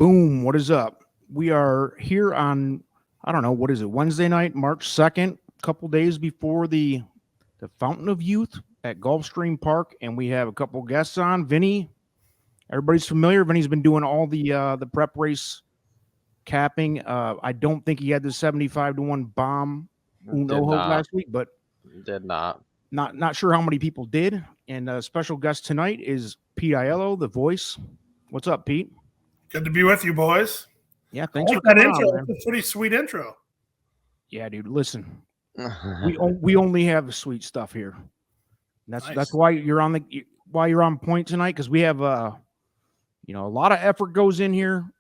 Boom, what is up? We are here on, I don't know, what is it, Wednesday night, March 2nd, a couple days before the Fountain of Youth at Gulfstream Park, and we have a couple guests on. Vinny, everybody's familiar. Vinny's been doing all the prep race capping. I don't think he had the 75-1 bomb Did Unoho not. last week, but Did not. not sure how many people did. And a special guest tonight is Pete Aiello, the voice. What's up, Pete? Good to be with you, boys. Yeah, I thanks like for that coming intro. on, man. It's a pretty sweet intro. Yeah, dude. Listen, we only have sweet stuff here. That's Nice. why you're on point tonight, because we have a lot of effort goes in here.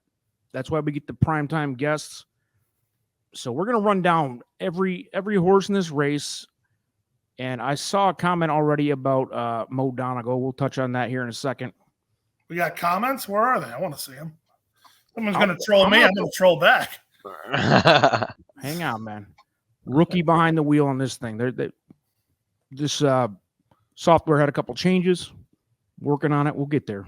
That's why we get the primetime guests. So we're gonna run down every horse in this race. And I saw a comment already about Mo Donegal. We'll touch on that here in a second. We got comments. Where are they? I want to see them. Someone's I'm- going to troll I'm me. gonna- I'm going to troll back. Hang on, man. Rookie behind the wheel on this thing. This software had a couple changes. Working on it. We'll get there.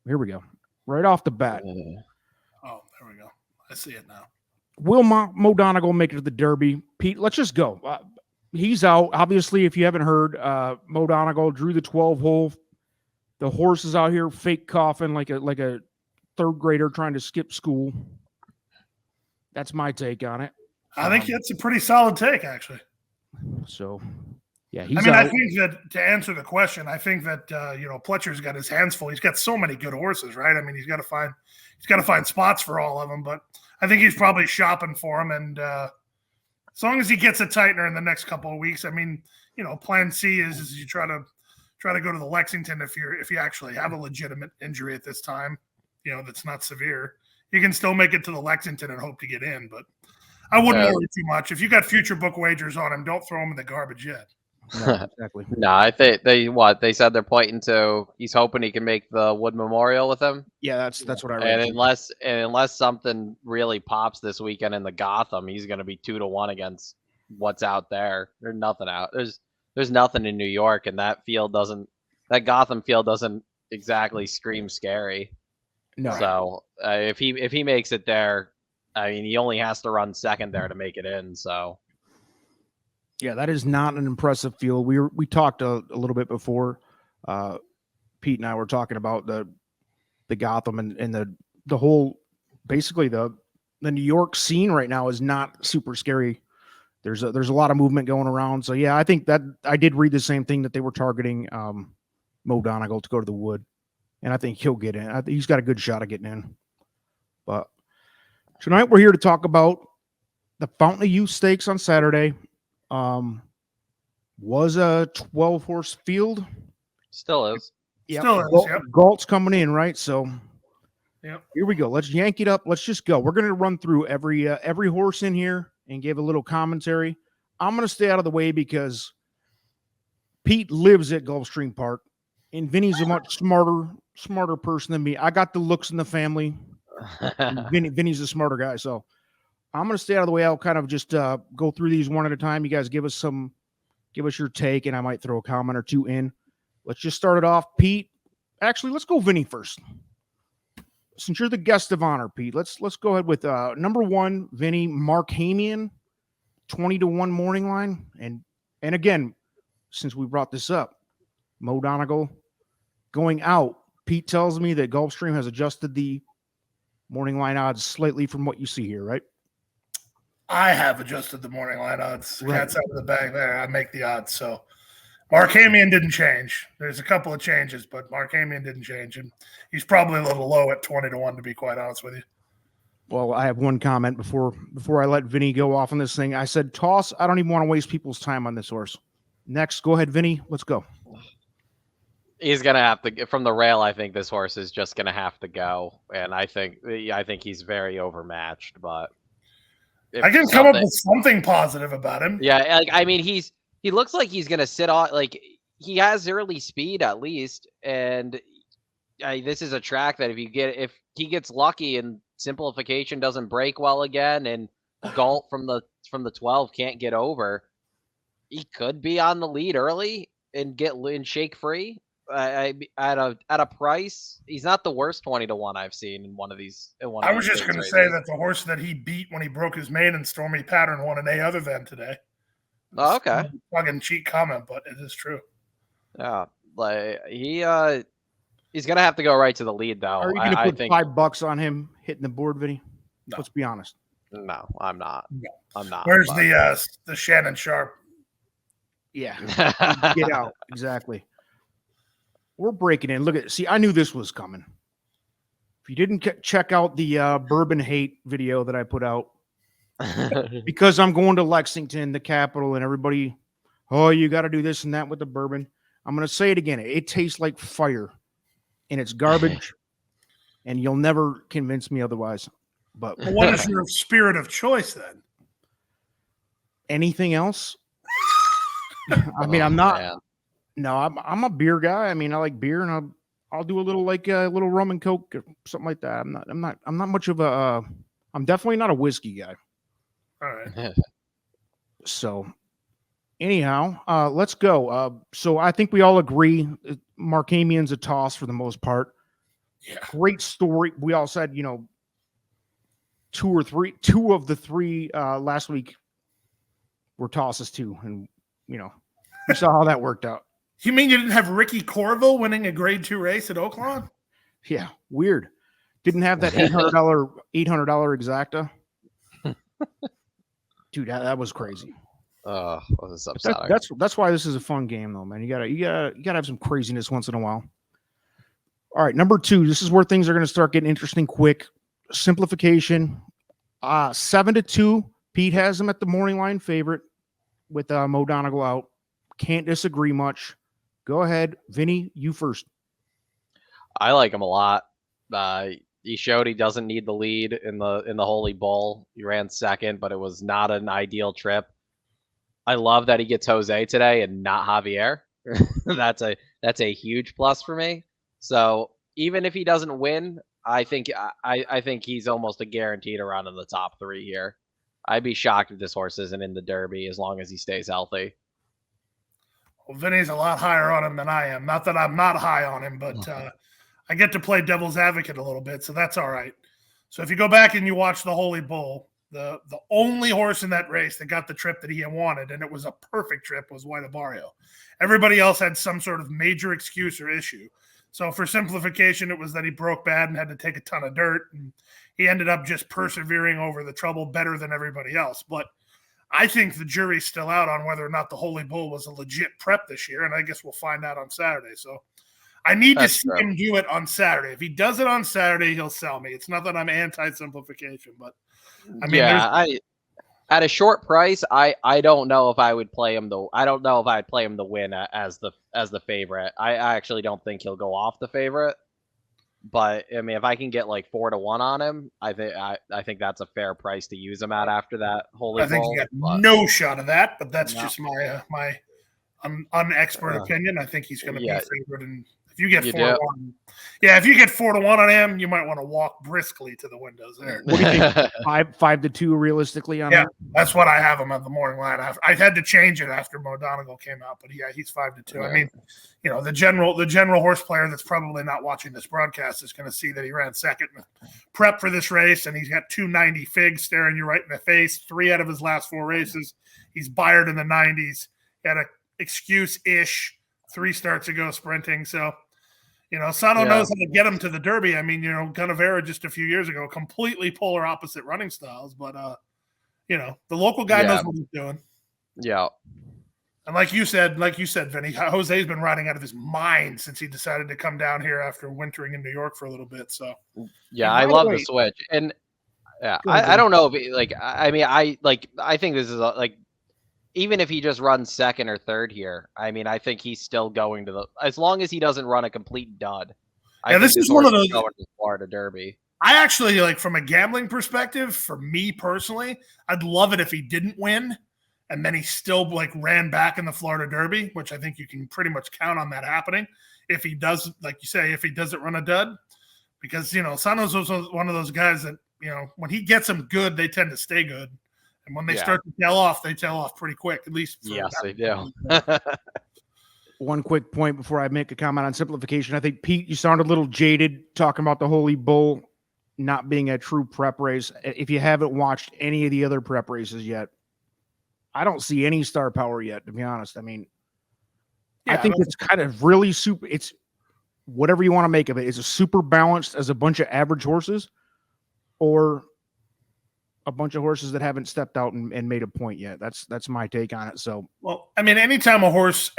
Here we go. Right off the bat. Oh, there we go. I see it now. Will Mo Donegal make it to the Derby? Pete, let's just go. He's out. Obviously, if you haven't heard, Mo Donegal drew the 12 hole. The horse is out here fake coughing like a third grader trying to skip school. That's my take on it. I think it's a pretty solid take, actually. So, yeah, he's I mean, out. I think that to answer the question, I think that Pletcher's got his hands full. He's got so many good horses, right? I mean, he's got to find spots for all of them. But I think he's probably shopping for them. And as long as he gets a tightener in the next couple of weeks, I mean, Plan C is you try to go to the Lexington if you actually have a legitimate injury at this time, that's not severe. You can still make it to the Lexington and hope to get in, but I wouldn't worry too much. If you got future book wagers on him, don't throw him in the garbage yet. No, exactly. No, I think they said they're pointing to he's hoping he can make the Wood Memorial with him. Yeah, that's what I read. And unless something really pops this weekend in the Gotham, he's going to be 2-1 against what's out there. There's nothing out. There's nothing in New York, and that Gotham field doesn't exactly scream scary. No. So if he makes it there, I mean, he only has to run second there to make it in. So yeah, that is not an impressive field. We talked a little bit before. Pete and I were talking about the Gotham and the whole, basically the New York scene right now is not super scary. There's a lot of movement going around. So yeah, I think that I did read the same thing, that they were targeting Mo Donegal to go to the Wood, and I think he'll get in. I think he's got a good shot of getting in. But tonight we're here to talk about the Fountain of Youth Stakes on Saturday. Was a 12-horse field. still is. Yep. Still is, yep. Galt's coming in, right? So Yep. here we go. Let's yank it up. Let's just go. We're going to run through every horse in here and give a little commentary. I'm going to stay out of the way because Pete lives at Gulfstream Park, and Vinny's a much smarter person than me. I got the looks in the family. Vinny's a smarter guy, so I'm going to stay out of the way. I'll kind of just go through these one at a time. You guys give us your take, and I might throw a comment or two in. Let's just start it off. Pete, actually, let's go Vinny first. Since you're the guest of honor, Pete, let's go ahead with number one, Vinny, Mark Hamian, 20-1 morning line. And again, since we brought this up, Mo Donegal going out. Pete tells me that Gulfstream has adjusted the morning line odds slightly from what you see here, right? I have adjusted the morning line odds. Right. Cat's out of the bag there. I make the odds. So Mark Hamian didn't change. There's a couple of changes, but Mark Hamian didn't change. And he's probably a little low at 20-1, to be quite honest with you. Well, I have one comment before I let Vinny go off on this thing. I said, toss. I don't even want to waste people's time on this horse. Next, go ahead, Vinny. Let's go. He's gonna have to from the rail. I think this horse is just gonna have to go, and I think he's very overmatched. But I can come up with something positive about him. Yeah, like I mean, he looks like he's gonna sit on. Like he has early speed at least, and this is a track that if he gets lucky and Simplification doesn't break well again, and Galt from the 12 can't get over, he could be on the lead early and shake free. at a price, he's not the worst 20-1 I've seen in one of these. I was just going to say that the horse that he beat when he broke his mane in Stormy Pattern won an A other than today. Oh, okay. Fucking cheat comment, but it is true. Yeah, like he's gonna have to go right to the lead though. Are you going to put $5 on him hitting the board, Vinny? No. Let's be honest. No, I'm not. No. I'm not. Where's the Shannon Sharp? Yeah, get out. Exactly. We're breaking in. Look at, see, I knew this was coming. If you didn't check out the bourbon hate video that I put out, because I'm going to Lexington, the capital, and everybody, oh, you got to do this and that with the bourbon. I'm going to say it again. It tastes like fire, and it's garbage, and you'll never convince me otherwise. But well, what is your spirit of choice then? Anything else? I mean, I'm not. Man. No, I'm a beer guy. I mean, I like beer, and I'll do a little little rum and coke or something like that. I'm not much of a. I'm definitely not a whiskey guy. All right. So, anyhow, let's go. So I think we all agree Markamian's a toss for the most part. Yeah. Great story. We all said, two of the three last week were tosses too, and we saw how that worked out. You mean you didn't have Ricky Corville winning a Grade 2 race at Oaklawn? Yeah, weird. Didn't have that $800 exacta. Dude, that was crazy. Oh, this is upsetting. That's why this is a fun game, though, man. You gotta have some craziness once in a while. All right, number 2. This is where things are going to start getting interesting quick. Simplification. 7-2. Pete has him at the morning line favorite with Mo Donegal out. Can't disagree much. Go ahead, Vinny. You first. I like him a lot. He showed he doesn't need the lead in the Holy Bull. He ran second, but it was not an ideal trip. I love that he gets Jose today and not Javier. That's a huge plus for me. So even if he doesn't win, I think he's almost a guarantee to run in the top 3 here. I'd be shocked if this horse isn't in the Derby as long as he stays healthy. Well, Vinny's a lot higher on him than I am. Not that I'm not high on him, but I get to play devil's advocate a little bit, so that's all right. So if you go back and you watch the Holy Bull, the only horse in that race that got the trip that he wanted, and it was a perfect trip, was White Barrio. Everybody else had some sort of major excuse or issue. So for simplification, it was that he broke bad and had to take a ton of dirt, and he ended up just persevering over the trouble better than everybody else. But I think the jury's still out on whether or not the Holy Bull was a legit prep this year, and I guess we'll find out on Saturday. So I need to see him do it on Saturday. If he does it on Saturday, he'll sell me. It's not that I'm anti-simplification, but I mean, at a short price, I don't know if I would play him I don't know if I'd play him to win as the favorite. I actually don't think he'll go off the favorite. But I mean, if I can get like 4-1 on him, I think that's a fair price to use him at after that Holy Bull. I think you got no shot of that, but that's just my unexpert opinion. I think he's going to be a favorite, and if you get 4-1, if you get 4-1 on him, you might want to walk briskly to the windows there. What do you think? 5-2 realistically on that? That's what I have him at the morning line. I had to change it after Mo Donegal came out, but he's 5-2. Yeah. I mean, the general horse player that's probably not watching this broadcast is going to see that he ran second prep for this race, and he's got 290 figs staring you right in the face. 3 out of his last 4 races, he's Byred in the 90s. He had an excuse-ish 3 starts ago sprinting, so. Sano knows how to get him to the Derby. I mean, Gunnevera just a few years ago, completely polar opposite running styles. But, the local guy knows what he's doing. Yeah. And like you said, Vinny, Jose's been riding out of his mind since he decided to come down here after wintering in New York for a little bit. So, yeah, I love the switch. And, I don't know if, I think this is, even if he just runs second or third here, I mean, I think he's still going to as long as he doesn't run a complete dud. This is one of those going to Florida Derby. I actually from a gambling perspective, for me personally, I'd love it if he didn't win and then he still ran back in the Florida Derby, which I think you can pretty much count on that happening. If he does, like you say, if he doesn't run a dud, because, Sano's one of those guys that, when he gets them good, they tend to stay good. And when they start to tail off, they tail off pretty quick, at least. Yes, they do. One quick point before I make a comment on simplification. I think, Pete, you sound a little jaded talking about the Holy Bull not being a true prep race. If you haven't watched any of the other prep races yet, I don't see any star power yet, to be honest. I mean, I think it's kind of really super. It's whatever you want to make of it. Is it super balanced as a bunch of average horses, or a bunch of horses that haven't stepped out and made a point yet? That's my take on it. So, well, I mean, anytime a horse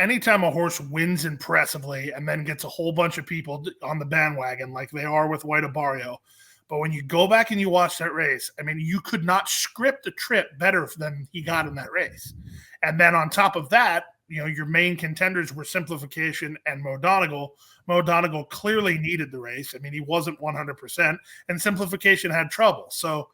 wins impressively and then gets a whole bunch of people on the bandwagon like they are with White Abarrio, but when you go back and you watch that race, I mean, you could not script the trip better than he got in that race. And then on top of that, your main contenders were Simplification and Mo Donegal. Mo Donegal clearly needed the race. I mean, he wasn't 100%, and Simplification had trouble. So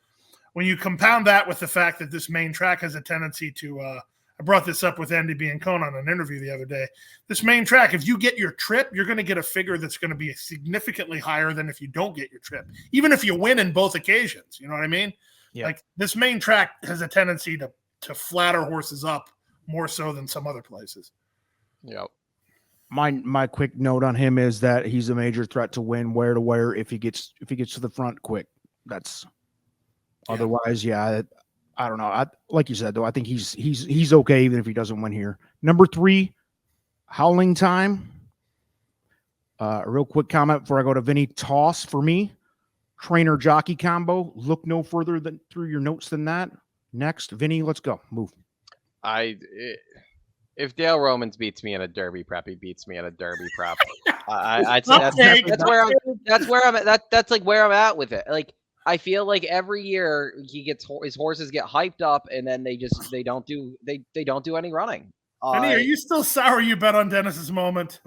when you compound that with the fact that this main track has a tendency to I brought this up with Andy Biancone on an interview the other day. This main track, if you get your trip, you're going to get a figure that's going to be significantly higher than if you don't get your trip, even if you win in both occasions. You know what I mean? Yeah. Like, this main track has a tendency to flatter horses up more so than some other places. Yep. My quick note on him is that he's a major threat to win where to where if he gets to the front quick. That's otherwise, I don't know. Like you said, though, I think he's okay even if he doesn't win here. Number 3, Howling Time. A real quick comment before I go to Vinny. Toss for me. Trainer jockey combo. Look no further than through your notes than that. Next, Vinny, let's go. Move. If Dale Romans beats me in a Derby prep, he beats me in a Derby prep. I'd say that's where I'm at. That's like where I'm at with it. Like, I feel like every year his horses get hyped up and then they don't do any running. Vinny, are you still sour you bet on Dennis's moment?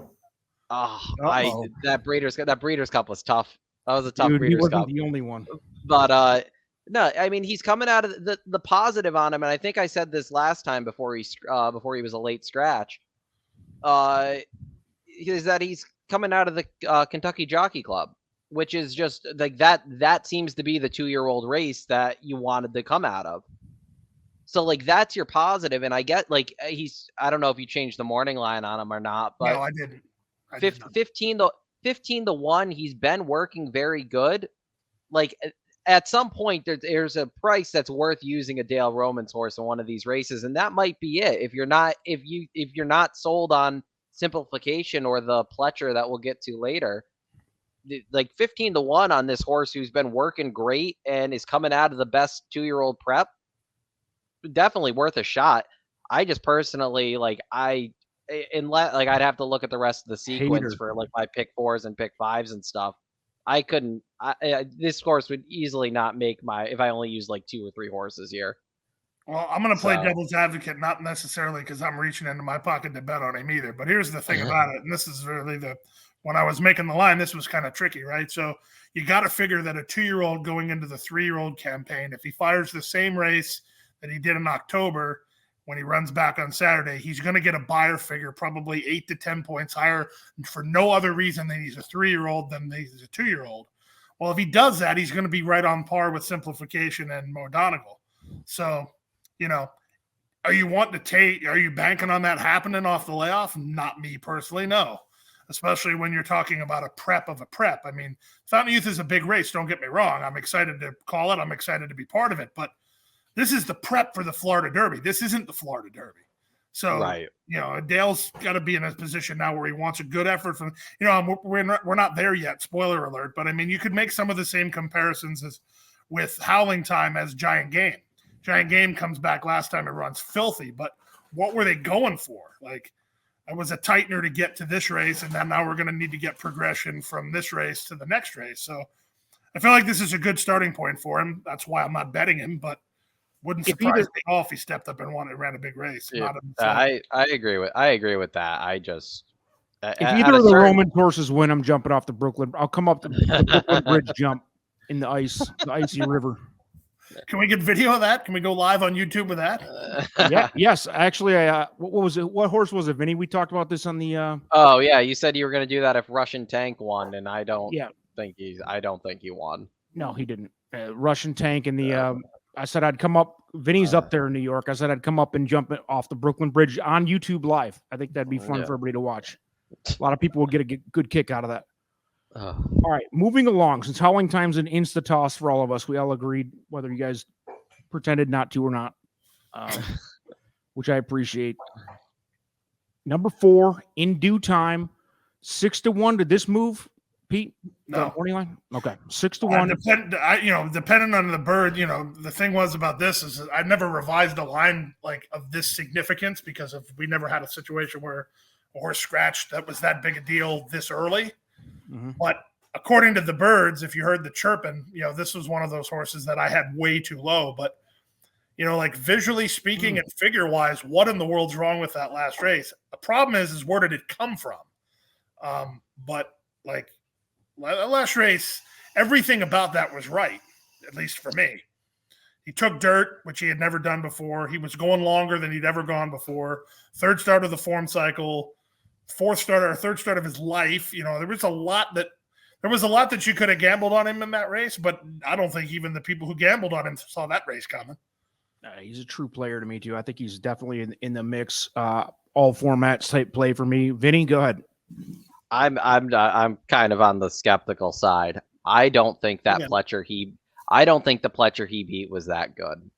That Breeders' Cup was tough. That was a tough Dude, Breeders' Cup. The only one. But no, I mean, he's coming out of the positive on him, and I think I said this last time before he was a late scratch. Is that he's coming out of the Kentucky Jockey Club, which is just like that seems to be the 2-year-old race that you wanted to come out of. So like that's your positive, and I get like I don't know if you changed the morning line on him or not, but no, I didn't. 15 to 1, he's been working very good. Like at some point there's a price that's worth using a Dale Romans horse in one of these races, and that might be it. If you're not sold on Simplification or the Pletcher that we'll get to later, like 15 to 1 on this horse who's been working great and is coming out of the best 2-year-old prep, definitely worth a shot. I just personally I'd have to look at the rest of the sequence for like my pick 4s and pick 5s and stuff. I couldn't. This horse would easily not make if I only use like 2 or 3 horses here. Well, I'm going to play devil's advocate, not necessarily because I'm reaching into my pocket to bet on him either. But here's the thing about it, and this is really when I was making the line, this was kind of tricky, right? So you got to figure that a 2-year-old going into the 3-year-old campaign, if he fires the same race that he did in October, when he runs back on Saturday, he's going to get a buyer figure probably 8 to 10 points higher for no other reason than he's a 3-year-old than he's a 2-year-old. Well, if he does that, he's going to be right on par with Simplification and Mo Donegal. So, are you banking on that happening off the layoff? Not me personally, no. Especially when you're talking about a prep of a prep. I mean, Fountain Youth is a big race, don't get me wrong. I'm excited to call it. I'm excited to be part of it. But this is the prep for the Florida Derby. This isn't the Florida Derby. So, right. Dale's got to be in a position now where he wants a good effort from, we're not there yet, spoiler alert. But, I mean, you could make some of the same comparisons as with Howling Time as Giant Game. Giant Game comes back last time, it runs filthy. But what were they going for? Like, it was a tightener to get to this race, and then now we're going to need to get progression from this race to the next race. So I feel like this is a good starting point for him. That's why I'm not betting him, but wouldn't surprise me at all if he stepped up and ran a big race. Yeah, I agree with that. I just if either of the Roman horses win, I'm jumping off the Brooklyn. I'll come up the Brooklyn Bridge jump in the icy river. Can we get video of that? Can we go live on YouTube with that? Yeah. Yes. Actually, what was it? What horse was it, Vinny? We talked about this on the. Oh yeah, you said you were going to do that if Russian Tank won, and I don't think he won. No, he didn't. Russian Tank and the. I said I'd come up. Vinny's up there in New York. I said I'd come up and jump off the Brooklyn Bridge on YouTube Live. I think that'd be fun for everybody to watch. A lot of people will get a good kick out of that. All right, moving along. Since Howling Time's an insta toss for all of us, we all agreed, whether you guys pretended not to or not, which I appreciate. Number 4, In Due Time, 6-1. Did this move, Pete? No. Morning line? Okay, 6-1. Depending on the bird, the thing was about this is I never revised a line like of this significance because we never had a situation where a horse scratched that was that big a deal this early. Mm-hmm. But according to the birds, if you heard the chirping, this was one of those horses that I had way too low. But, like visually speaking and figure-wise, what in the world's wrong with that last race? The problem is where did it come from? But, like, last race, everything about that was right, at least for me. He took dirt, which he had never done before. He was going longer than he'd ever gone before. Third start of the form cycle. Third start of his life. There was a lot that you could have gambled on him in that race, but I don't think even the people who gambled on him saw that race coming. He's a true player to me too. I think he's definitely in the mix. All formats type play for me. Vinny, go ahead. I'm kind of on the skeptical side. I don't think that Pletcher the Pletcher he beat was that good.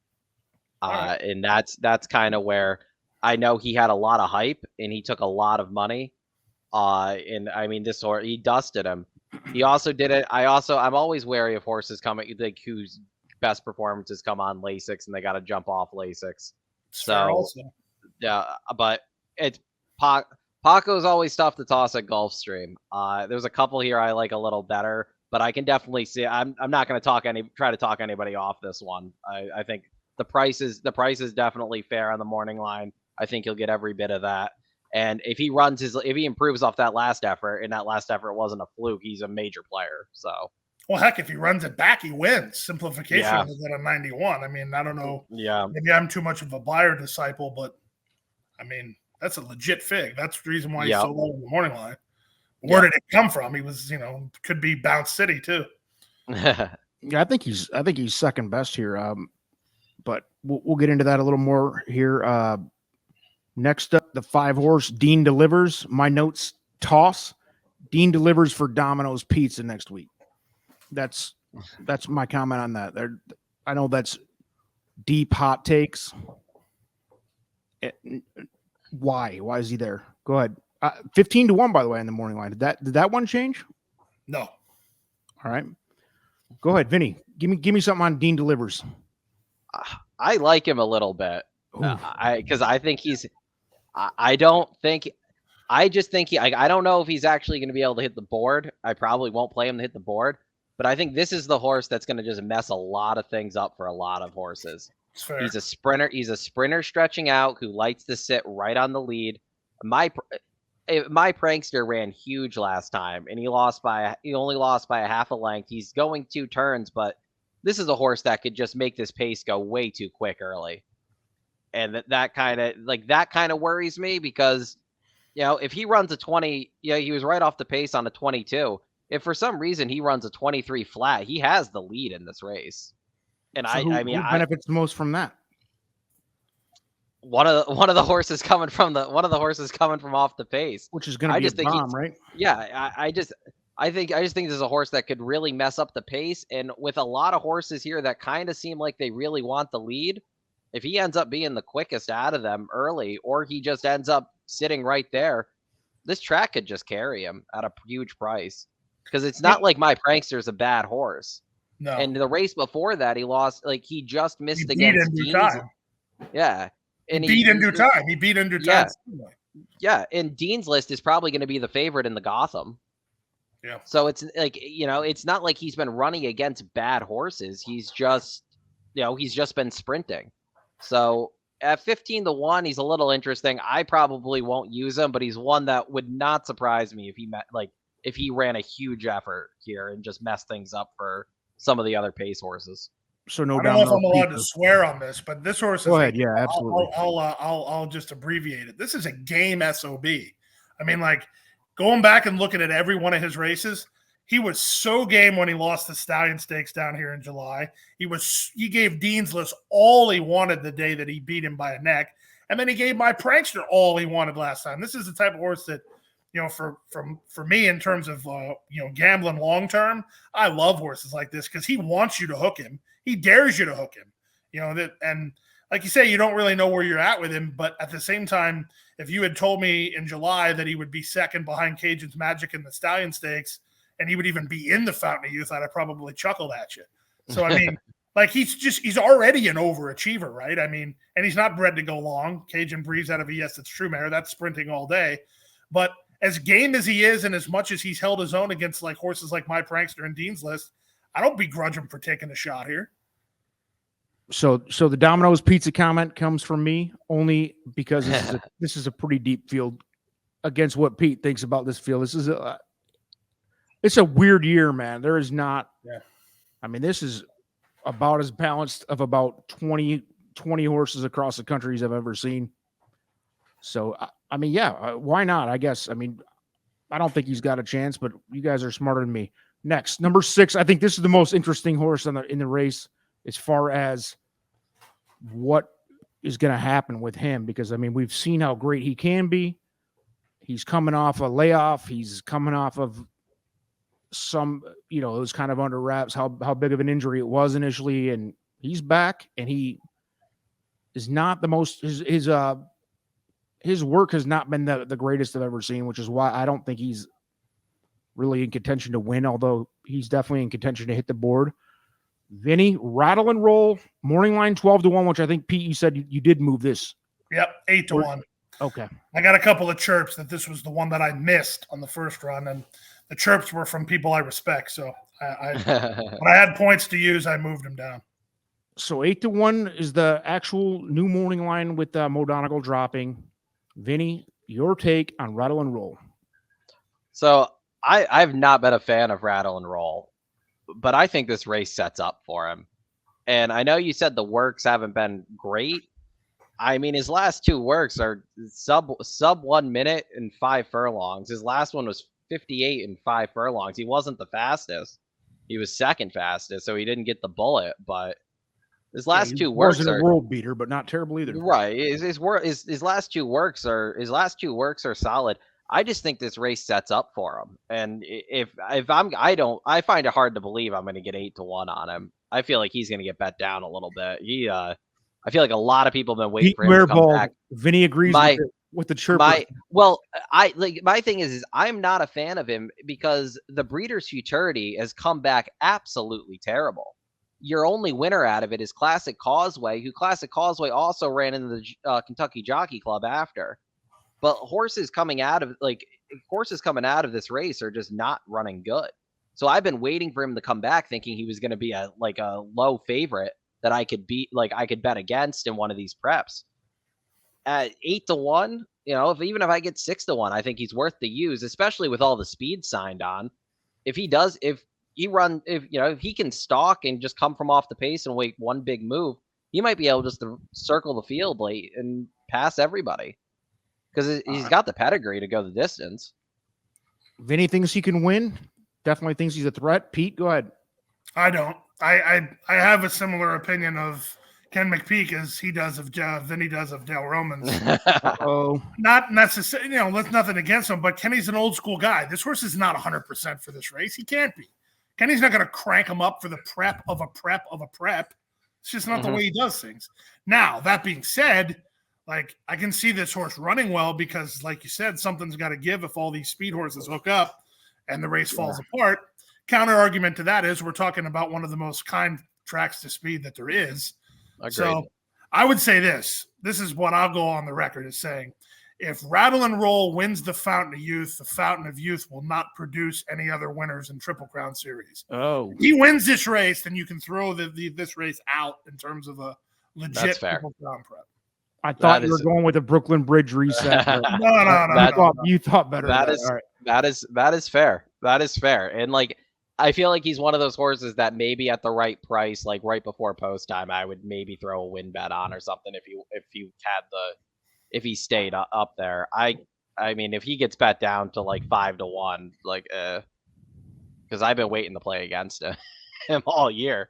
Right. And that's kind of where I know he had a lot of hype and he took a lot of money. And I mean, this horse, he dusted him. He also did it. I'm always wary of horses coming, like whose best performances come on Lasix and they got to jump off Lasix. So, yeah, but it's Paco's always tough to toss at Gulfstream. There's a couple here I like a little better, but I can definitely see. I'm not going to try to talk anybody off this one. I think the price is definitely fair on the morning line. I think he'll get every bit of that. And if he improves off that last effort, and that last effort wasn't a fluke, he's a major player. So, well, heck, if he runs it back, he wins. Simplification is at a 91. I mean, I don't know. Yeah, maybe I'm too much of a buyer disciple, but I mean, that's a legit fig. That's the reason why he's so low in the morning line. Where did it come from? He was, could be Bounce City too. Yeah, I think he's second best here. But we'll get into that a little more here. Next up, the 5-horse Dean Delivers. My notes: toss. Dean Delivers for Domino's Pizza next week. That's my comment on that. I know that's deep hot takes. Why is he there? Go ahead. 15-1, by the way, in the morning line. Did that one change? No. All right. Go ahead, Vinny. Give me something on Dean Delivers. I like him a little bit. Because I think I just think I don't know if he's actually going to be able to hit the board. I probably won't play him to hit the board, but I think this is the horse that's going to just mess a lot of things up for a lot of horses. He's a sprinter. He's a sprinter stretching out who likes to sit right on the lead. My prankster ran huge last time, and he only lost by a half a length. He's going 2 turns, but this is a horse that could just make this pace go way too quick early. And that kind of worries me because, if he runs a 20, he was right off the pace on a 22. If for some reason he runs a 23 flat, he has the lead in this race. And so who benefits the most from that? One of the horses coming from off the pace, which is going to be a bomb, right? Yeah, I just think this is a horse that could really mess up the pace. And with a lot of horses here that kind of seem like they really want the lead, if he ends up being the quickest out of them early, or he just ends up sitting right there, this track could just carry him at a huge price. Because it's not like My Prankster's a bad horse. No. And the race before that, he lost. Like he just missed against Dean's. Yeah. And he beat In Due Time. He beat In Due Time. Yeah. And Dean's List is probably going to be the favorite in the Gotham. Yeah. So it's like, it's not like he's been running against bad horses. He's just been sprinting. So at 15-1, he's a little interesting. I probably won't use him, but he's one that would not surprise me if he ran a huge effort here and just messed things up for some of the other pace horses. So no doubt. I don't know if I'm allowed to swear on this, but this horse is. Go ahead. Yeah, absolutely. I'll just abbreviate it. This is a game SOB. I mean, like going back and looking at every one of his races, He was so game when he lost the Stallion Stakes down here in July. He gave Deansless all he wanted the day that he beat him by a neck, and then he gave my prankster all he wanted last time. This is the type of horse that, for me in terms of gambling long term, I love horses like this because he wants you to hook him. He dares you to hook him. And like you say, you don't really know where you're at with him, but at the same time, if you had told me in July that he would be second behind Cajun's Magic in the Stallion Stakes, and he would even be in the Fountain of Youth, I'd have probably chuckled at you. So, I mean, he's already an overachiever, right? I mean, and he's not bred to go long. Cajun Breeze out of ES, it's True Mare. That's sprinting all day. But as game as he is, and as much as he's held his own against like horses like My Prankster and Dean's List, I don't begrudge him for taking a shot here. So the Domino's Pizza comment comes from me only because this is a pretty deep field against what Pete thinks about this field. This is it's a weird year, man. There is not. Yeah. I mean, this is about as balanced of about 20 horses across the countries I've ever seen. So, I mean, yeah, why not? I guess. I mean, I don't think he's got a chance, but you guys are smarter than me. Next, number 6. I think this is the most interesting horse in the race as far as what is going to happen with him, because I mean, we've seen how great he can be. He's coming off a layoff. He's coming off of some, it was kind of under wraps how big of an injury it was initially, and he's back, and he is not the most his work has not been the greatest I've ever seen, which is why I don't think he's really in contention to win, although he's definitely in contention to hit the board. Vinny, Rattle and Roll, morning line 12-1, which I think, Pete, you said you did move this. Yep, 8-1. Okay. I got a couple of chirps that this was the one that I missed on the first run, and the chirps were from people I respect. So when I had points to use, I moved them down. So 8-1 is the actual new morning line with Mo Donegal dropping. Vinny, your take on Rattle and Roll. So I've not been a fan of Rattle and Roll, but I think this race sets up for him. And I know you said the works haven't been great. I mean, his last 2 works are sub 1 minute and 5 furlongs. His last one was 58 and 5 furlongs. He wasn't the fastest. He was second fastest, so he didn't get the bullet. But his last 2 works wasn't a world beater, but not terrible either. Right. His last 2 works are solid. I just think this race sets up for him. And I find it hard to believe I'm going to get 8-1 on him. I feel like he's going to get bet down a little bit. I feel like a lot of people have been waiting for him to come back. Vinny agrees with the chirp. My thing is I'm not a fan of him because the Breeders' Futurity has come back absolutely terrible. Your only winner out of it is Classic Causeway, who Classic Causeway also ran in the Kentucky Jockey Club after. But horses coming out of this race are just not running good. So I've been waiting for him to come back, thinking he was going to be a low favorite that I could beat, I could bet against in one of these preps. At 8-1, even if I get 6-1, I think he's worth the use, especially with all the speed signed on. If he can stalk and just come from off the pace and wait one big move, he might be able just to circle the field late and pass everybody because he's got the pedigree to go the distance. Vinny thinks he can win. Definitely thinks he's a threat. Pete, go ahead. I don't. I have a similar opinion of Ken McPeak as he does of Vinny does of Dale Romans. Oh, not necessarily. That's nothing against him, but Kenny's an old school guy. This horse is not 100% for this race. He can't be. Kenny's not going to crank him up for the prep of a prep of a prep. It's just not the way he does things. Now, that being said, I can see this horse running well because, like you said, something's got to give if all these speed horses hook up and the race falls apart. Counter argument to that is we're talking about one of the most kind tracks to speed that there is. Agreed. So I would say this is what I'll go on the record as saying. If Rattle and Roll wins the Fountain of Youth, the Fountain of Youth will not produce any other winners in Triple Crown Series. Oh, if he wins this race, then you can throw this race out in terms of a legit Triple Crown prep. I thought you were going with a Brooklyn Bridge reset. No. You thought better. That is fair. That is fair. And I feel like he's one of those horses that maybe at the right price, like right before post time, I would maybe throw a win bet on or something if he stayed up there. I mean, if he gets bet down to 5-1, because I've been waiting to play against him all year.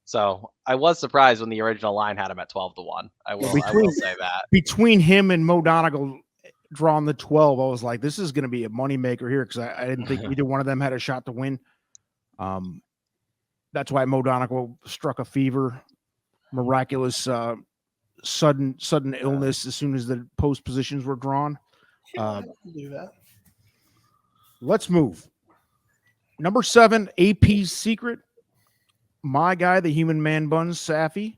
So I was surprised when the original line had him at 12-1. I will say that. Between him and Mo Donegal drawing the 12, I was like, this is going to be a moneymaker here because I didn't think either one of them had a shot to win. That's why Mo Donegal struck a fever, miraculous sudden illness as soon as the post positions were drawn. Do that. Let's move. Number 7, AP's Secret. My guy, the human man buns, Safi,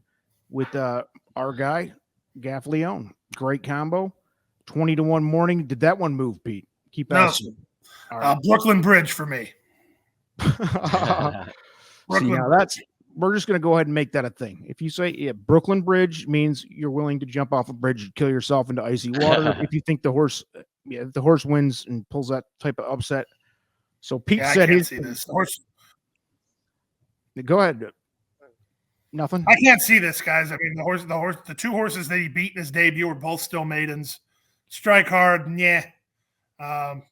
with our guy, Gaff Leone. Great combo. 20-1 morning. Did that one move, Pete? Keep asking. No. Right. Brooklyn Bridge for me. See, now we're just going to go ahead and make that a thing. If you say Brooklyn Bridge means you're willing to jump off a bridge and kill yourself into icy water. If you think the horse wins and pulls that type of upset. So Pete said I see this. The horse. Go ahead. Nothing. I can't see this, guys. I mean, the two horses that he beat in his debut were both still maidens. Strike hard, yeah. The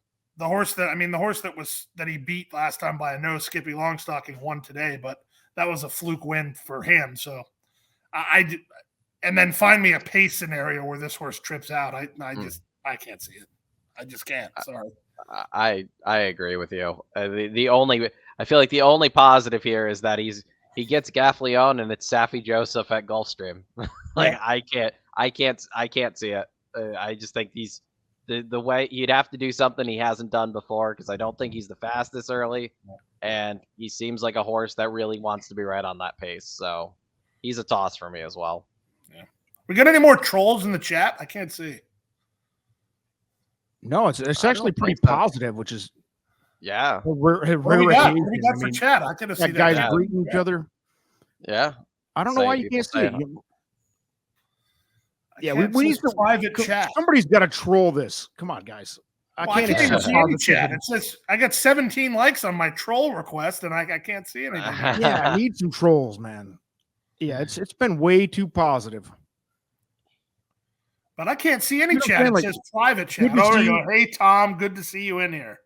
horse that he beat last time by a nose, Skippy Longstocking, won today, but that was a fluke win for him. So and then find me a pace scenario where this horse trips out. I can't see it. I just can't. Sorry. I agree with you. I feel like the only positive here is that he gets Gaff Leone and it's Safi Joseph at Gulfstream. I can't see it. I just think he's the way he'd have to do something he hasn't done before because I don't think he's the fastest early, and he seems like a horse that really wants to be right on that pace. So he's a toss for me as well. Yeah. We got any more trolls in the chat? I can't see. No, it's actually pretty positive, which is What do we got for chat? I could have seen guys greeting each other. Yeah, I don't know why you can't see it. Yeah, we need some private chat. Somebody's got to troll this. Come on, guys. I can't even see any chat. It says I got 17 likes on my troll request, and I can't see anything. Yeah, I need some trolls, man. Yeah, it's been way too positive. But I can't see any chat. It says private chat. Hey, Tom, good to see you in here.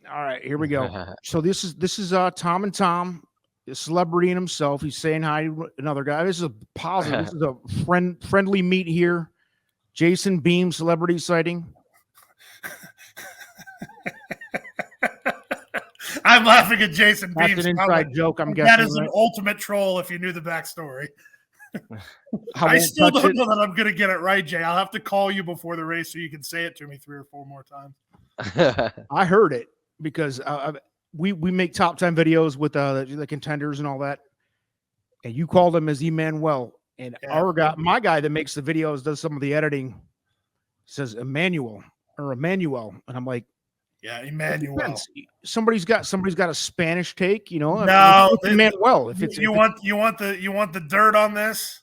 All right, here we go. So this is Tom and Tom, a celebrity in himself. He's saying hi to another guy. This is a positive. This is a friendly meet here. Jason Beam, celebrity sighting. I'm laughing at Jason Beam. That's an inside joke, I'm guessing. That is an ultimate troll if you knew the backstory. I still don't know that I'm going to get it right, Jay. I'll have to call you before the race so you can say it to me 3 or 4 more times. I heard it because we make top 10 videos with the contenders and all that. And you called him as Emmanuel. And my guy that makes the videos, does some of the editing, says Emmanuel. And I'm like, yeah, Emmanuel. Somebody's got a Spanish take, No, Emmanuel. You want the dirt on this?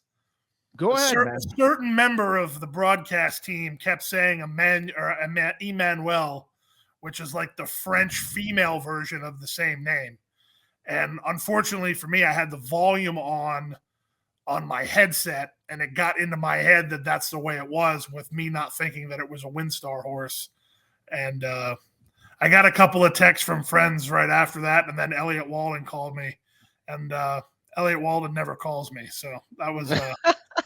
Go ahead. A certain member of the broadcast team kept saying Emmanuel, which is like the French female version of the same name. And unfortunately for me, I had the volume on my headset, and it got into my head that that's the way it was, with me not thinking that it was a WinStar horse. And I got a couple of texts from friends right after that, and then Elliot Walden called me, and Elliot Walden never calls me, so that was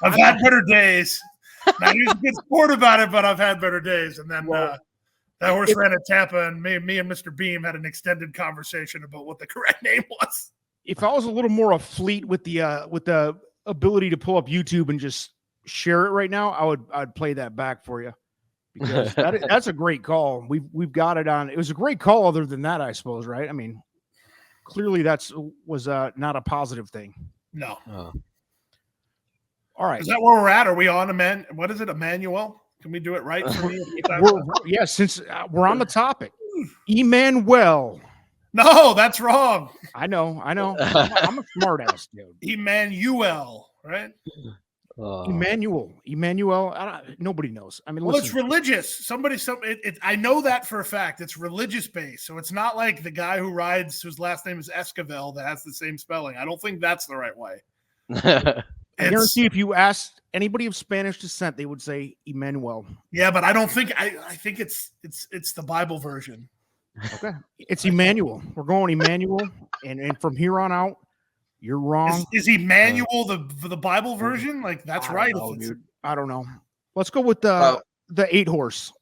I've had better days. Now, he was a good sport about it, but I've had better days. And then that horse ran at Tampa, and me and Mr. Beam had an extended conversation about what the correct name was. If I was a little more fleet with the ability to pull up YouTube and just share it right now, I'd play that back for you. Because that's a great call. We've got it on. It was a great call. Other than that, I suppose, right? I mean, clearly was not a positive thing. No. All right. Is that where we're at? Are we on what is it, Emmanuel? Can we do it right for me? Since we're on the topic, Emmanuel. No, that's wrong. I know. I'm a smart ass dude. Emmanuel, right? Emmanuel. Nobody knows. I mean, well, it's religious. I know that for a fact. It's religious based, so it's not like the guy who rides, whose last name is Esquivel, that has the same spelling. I don't think that's the right way. I guarantee if you asked anybody of Spanish descent, they would say Emmanuel. Yeah, but I don't think. I think it's the Bible version. Okay. It's Emmanuel. We're going Emmanuel. And from here on out, you're wrong. Is Emmanuel the Bible version? Like that's right. Know, dude. I don't know. Let's go with the 8-horse.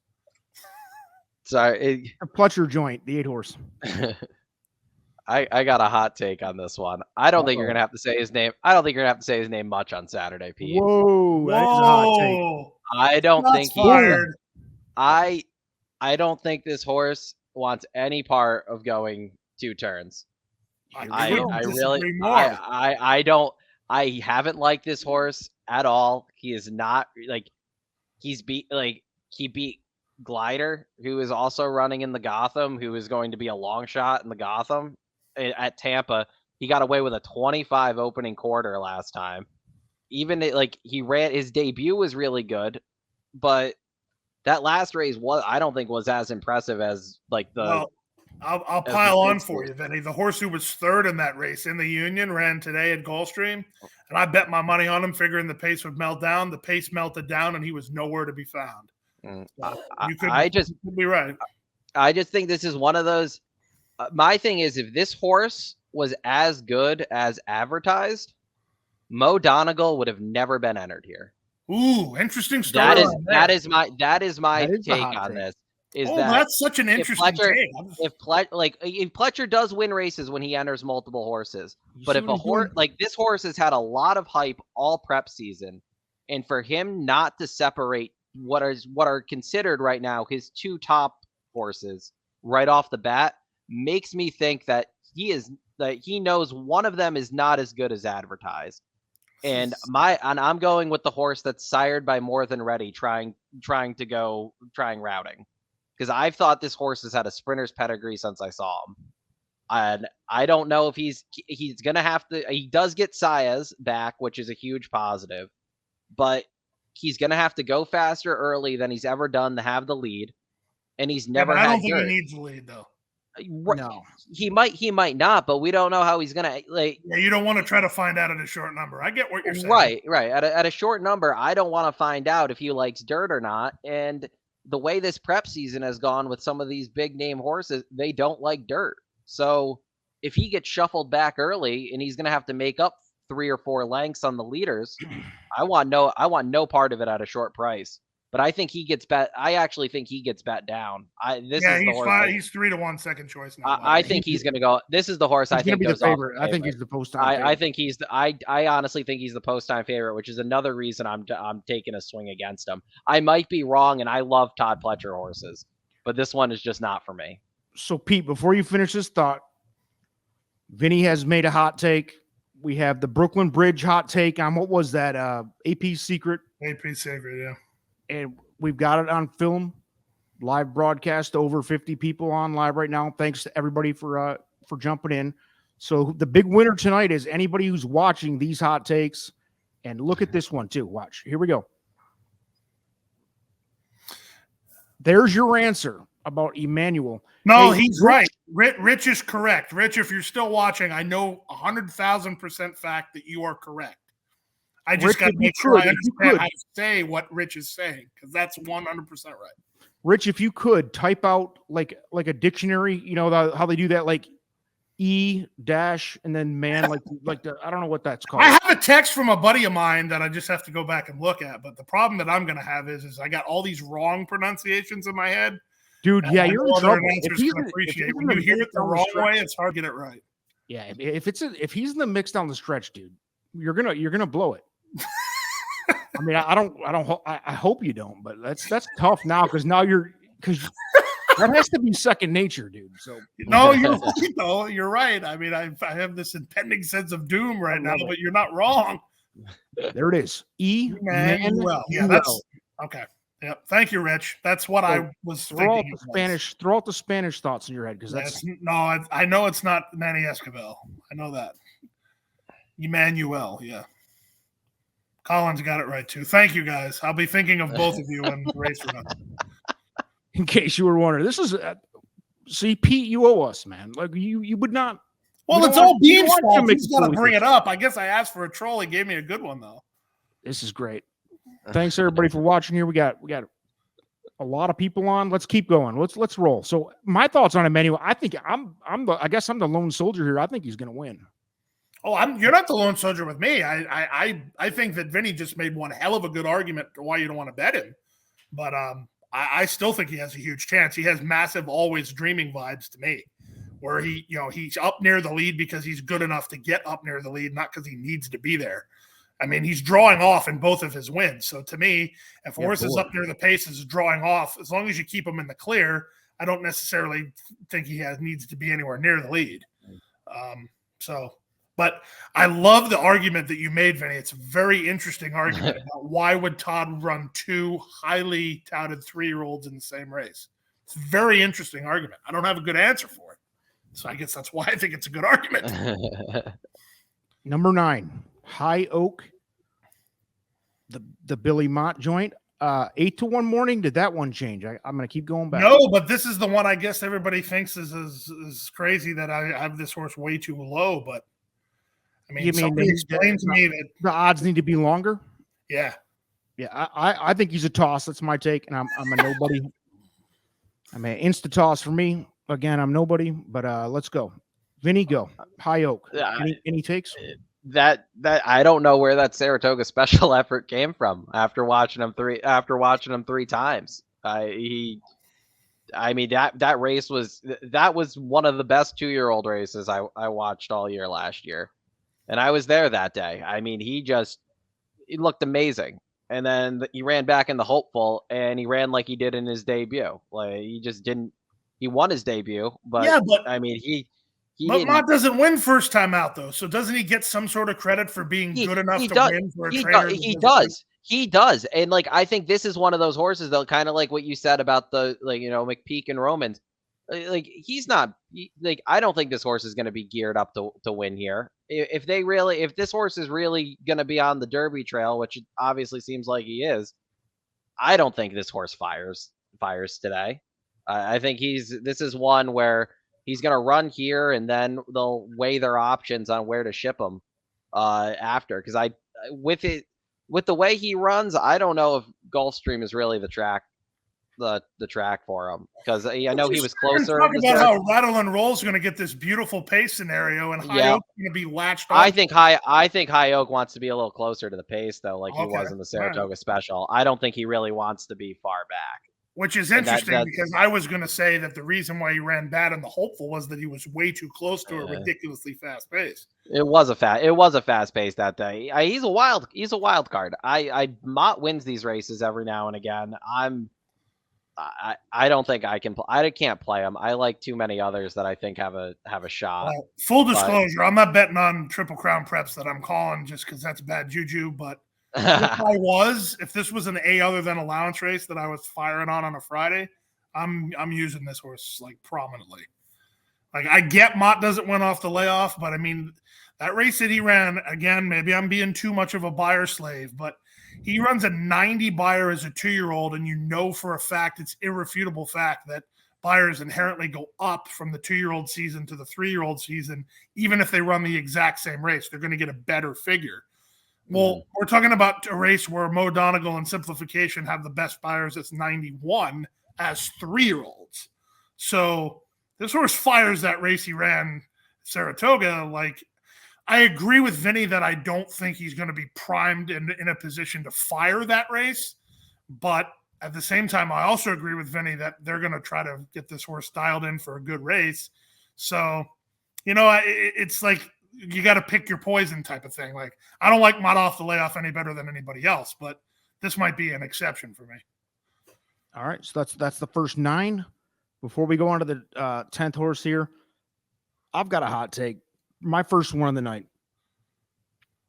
Sorry. The Pletcher joint, the 8-horse. I got a hot take on this one. I don't think you're gonna have to say his name. I don't think you're gonna have to say his name much on Saturday, Pete. Whoa, that's a hot take. I don't think fired. I don't think this horse wants any part of going 2 turns. I haven't liked this horse at all. He is not like he beat Glider, who is also running in the Gotham, who is going to be a long shot in the Gotham at Tampa. He got away with a 25 opening quarter last time. Even he ran, his debut was really good, but that last race I don't think was as impressive as I'll pile on for you, Vinny. The horse who was 3rd in that race in the Union ran today at Gulfstream, and I bet my money on him, figuring the pace would melt down. The pace melted down, and he was nowhere to be found. So you could be right. I just think this is one of those. My thing is, if this horse was as good as advertised, Mo Donegal would have never been entered here. Ooh, interesting story. That is my take on this. That's such an interesting take. If Pletcher does win races when he enters multiple horses, but if a horse this horse has had a lot of hype all prep season, and for him not to separate what are considered right now his 2 top horses right off the bat makes me think that he knows one of them is not as good as advertised. And I'm going with the horse that's sired by More Than Ready, trying routing, because I've thought this horse has had a sprinter's pedigree since I saw him, and I don't know if he's gonna have to. He does get Saez back, which is a huge positive, but he's gonna have to go faster early than he's ever done to have the lead, and he's never. I don't think he needs the lead though. No, he might not, but we don't know how he's gonna Yeah, you don't want to try to find out at a short number. I get what you're saying. Right. At a short number, I don't want to find out if he likes dirt or not. And the way this prep season has gone with some of these big name horses, they don't like dirt. So if he gets shuffled back early and he's gonna have to make up 3 or 4 lengths on the leaders, I want no part of it at a short price. But I think he gets bet. I actually think he gets bet down. He's 3-1 second choice now. I think he's going to go. This is the horse I think goes the favorite. I think he's the post time. I think he's the. I honestly think he's the post time favorite, which is another reason I'm taking a swing against him. I might be wrong, and I love Todd Pletcher horses, but this one is just not for me. So Pete, before you finish this thought, Vinny has made a hot take. We have the Brooklyn Bridge hot take on what was that? AP Secret. AP Secret, yeah. And we've got it on film, live broadcast, over 50 people on live right now. Thanks to everybody for jumping in. So the big winner tonight is anybody who's watching these hot takes. And look at this one too. Watch. Here we go. There's your answer about Emmanuel. No, he's right. Rich is correct. Rich, if you're still watching, I know 100,000% fact that you are correct. I just got to make sure I understand how to say what Rich is saying, because that's 100% right. Rich, if you could type out like a dictionary, you know how they do that, like E dash and then man, like the, I don't know what that's called. I have a text from a buddy of mine that I just have to go back and look at. But the problem that I'm going to have is I got all these wrong pronunciations in my head. Dude, yeah, you're in trouble. When you hear it the wrong way, it's hard to get it right. Yeah, if he's in the mix down the stretch, dude, you're gonna blow it. I mean, I hope you don't, but that's tough now because that has to be second nature, dude. So no, you're right. I mean, I have this impending sense of doom right now, but you're not wrong. There it is. Emmanuel. Yeah, that's okay. Yep. Thank you, Rich. That's what I was thinking. Throw out the Spanish thoughts in your head because I know it's not Manny Escobar. I know that. Emmanuel. Yeah. Collins got it right too. Thank you, guys. I'll be thinking of both of you when the race runs. In case you were wondering, this is see, Pete, you owe us, man. Like you would not. Well, it's all Bean's fault. He's got to bring it up. I guess I asked for a troll. He gave me a good one though. This is great. Thanks everybody for watching here. We got a lot of people on. Let's keep going. Let's roll. So my thoughts on him anyway. I think I guess I'm the lone soldier here. I think he's going to win. Oh, you're not the lone soldier with me. I think that Vinny just made one hell of a good argument for why you don't want to bet him. But I still think he has a huge chance. He has massive always dreaming vibes to me, where he's up near the lead because he's good enough to get up near the lead, not because he needs to be there. I mean, he's drawing off in both of his wins. So to me, if horse is up near the pace is drawing off, as long as you keep him in the clear, I don't necessarily think he needs to be anywhere near the lead. But I love the argument that you made, Vinny. It's a very interesting argument about why would Todd run two highly touted 3-year-olds in the same race. It's a very interesting argument. I don't have a good answer for it. So I guess that's why I think it's a good argument. Number 9, High Oak, the Billy Mott joint. 8-1 morning. Did that one change? I'm going to keep going back. No, but this is the one I guess everybody thinks is crazy that I have this horse way too low. But I mean, somebody explained to me that the odds need to be longer. Yeah. I think he's a toss. That's my take, and I'm a nobody. I mean, insta toss for me. Again, I'm nobody. But let's go, Vinny. Go High Oak. Any takes? That I don't know where that Saratoga special effort came from after watching him 3 times. I mean that race was one of the best 2-year-old races I watched all year last year, and I was there that day. I mean he looked amazing, and then he ran back in the hopeful, and he ran like he did in his debut. Like he won his debut, but I mean But Mott doesn't win first time out, though. So doesn't he get some sort of credit for being good enough to win for a trainer? He does. And, like, I think this is one of those horses that kind of like what you said about the, like, McPeak and Romans. Like, he's not – like, I don't think this horse is going to be geared up to win here. If this horse is really going to be on the Derby trail, which it obviously seems like he is, I don't think this horse fires today. I think this is one where – he's going to run here, and then they'll weigh their options on where to ship him after. Because with the way he runs, I don't know if Gulfstream is really the track for him. Because I know he was closer. Talk about how Rattle and Roll is going to get this beautiful pace scenario, and High Oak going to be latched on. I think High Oak wants to be a little closer to the pace, though, like he was in the Saratoga Special. I don't think he really wants to be far back. Which is interesting because I was going to say that the reason why he ran bad in the hopeful was that he was way too close to a ridiculously fast pace. It was a fast pace that day. He's a wild card. Mott wins these races every now and again. I don't think I can't play him. I like too many others that I think have a shot. Full disclosure, I'm not betting on Triple Crown preps that I'm calling just because that's bad juju, but if this was an A other than allowance race that I was firing on a Friday, I'm using this horse like prominently. Like I get Mott doesn't win off the layoff, but I mean that race that he ran, again, maybe I'm being too much of a buyer slave, but he runs a 90 buyer as a 2-year-old, and for a fact, it's irrefutable fact that buyers inherently go up from the 2-year-old season to the 3-year-old season. Even if they run the exact same race, they're going to get a better figure. Well, we're talking about a race where Mo Donegal and Simplification have the best buyers as 91 as 3-year-olds. So this horse fires that race he ran Saratoga. Like, I agree with Vinny that I don't think he's going to be primed in a position to fire that race. But at the same time, I also agree with Vinny that they're going to try to get this horse dialed in for a good race. So, it's like, you got to pick your poison type of thing. Like, I don't like Mott off the layoff any better than anybody else, but this might be an exception for me. All right. So that's the first 9. Before we go on to the 10th horse here, I've got a hot take. My first one of the night.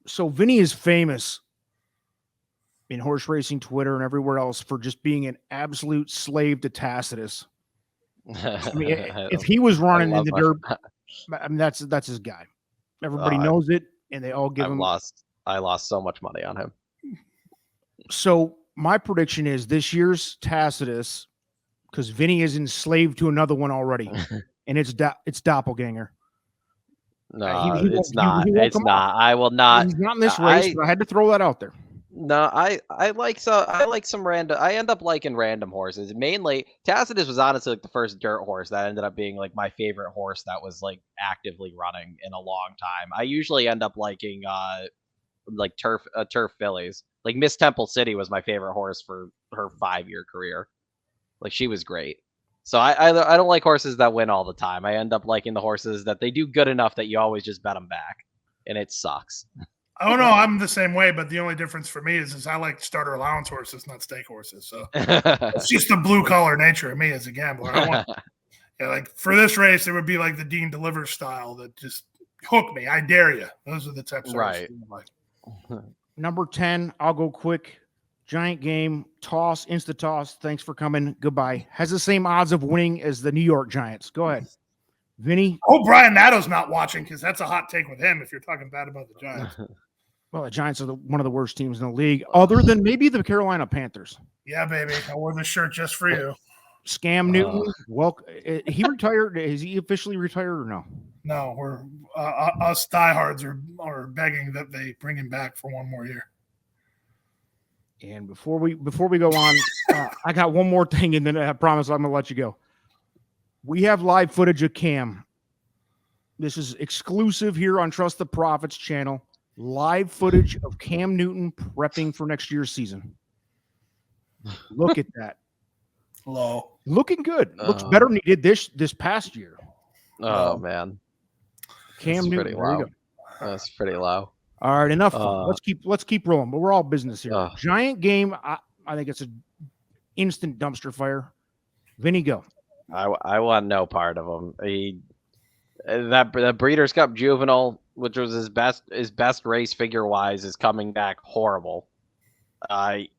So Vinny is famous in horse racing Twitter and everywhere else for just being an absolute slave to Tacitus. I mean, if he was running in the Derby, I mean, that's his guy. Everybody knows it, and they all give him. I lost so much money on him. So my prediction is this year's Tacitus, because Vinny is enslaved to another one already, and it's Doppelganger. No, it's not. It's not. I will not. He's not in this race, but I had to throw that out there. No, I like some random. I end up liking random horses. Mainly, Tacitus was honestly like the first dirt horse that ended up being like my favorite horse that was like actively running in a long time. I usually end up liking like turf fillies. Like Miss Temple City was my favorite horse for her 5-year career. Like she was great. So I don't like horses that win all the time. I end up liking the horses that they do good enough that you always just bet them back, and it sucks. Oh no, I'm the same way, but the only difference for me is I like starter allowance horses, not stake horses. So it's just the blue collar nature of me as a gambler. I want, like for this race, it would be like the Dean Delivers style that just hook me. I dare you. Those are the types of Right. horses I like. Number 10, I'll go quick. Giant game, toss, insta toss. Thanks for coming. Goodbye. Has the same odds of winning as the New York Giants. Go ahead. Vinny. Oh, Brian Natto's not watching because that's a hot take with him if you're talking bad about the Giants. Well, the Giants are one of the worst teams in the league, other than maybe the Carolina Panthers. Yeah, baby. I wore this shirt just for you. Scam Newton. Well, he retired. Is he officially retired or no? No, we're us diehards are begging that they bring him back for one more year. And before we go on, I got one more thing, and then I promise I'm gonna let you go. We have live footage of Cam. This is exclusive here on Trust the Profits channel. Live footage of Cam Newton prepping for next year's season. Look at that. Low. Looking good. Looks better than he did this past year. Oh man, Cam that's Newton. pretty There you low. go. That's pretty low. All right, enough. Let's keep rolling. But we're all business here. Giant game. I think it's an instant dumpster fire. Vinny, go. I want no part of him. The Breeders' Cup Juvenile, which was his best race figure wise, is coming back horrible. I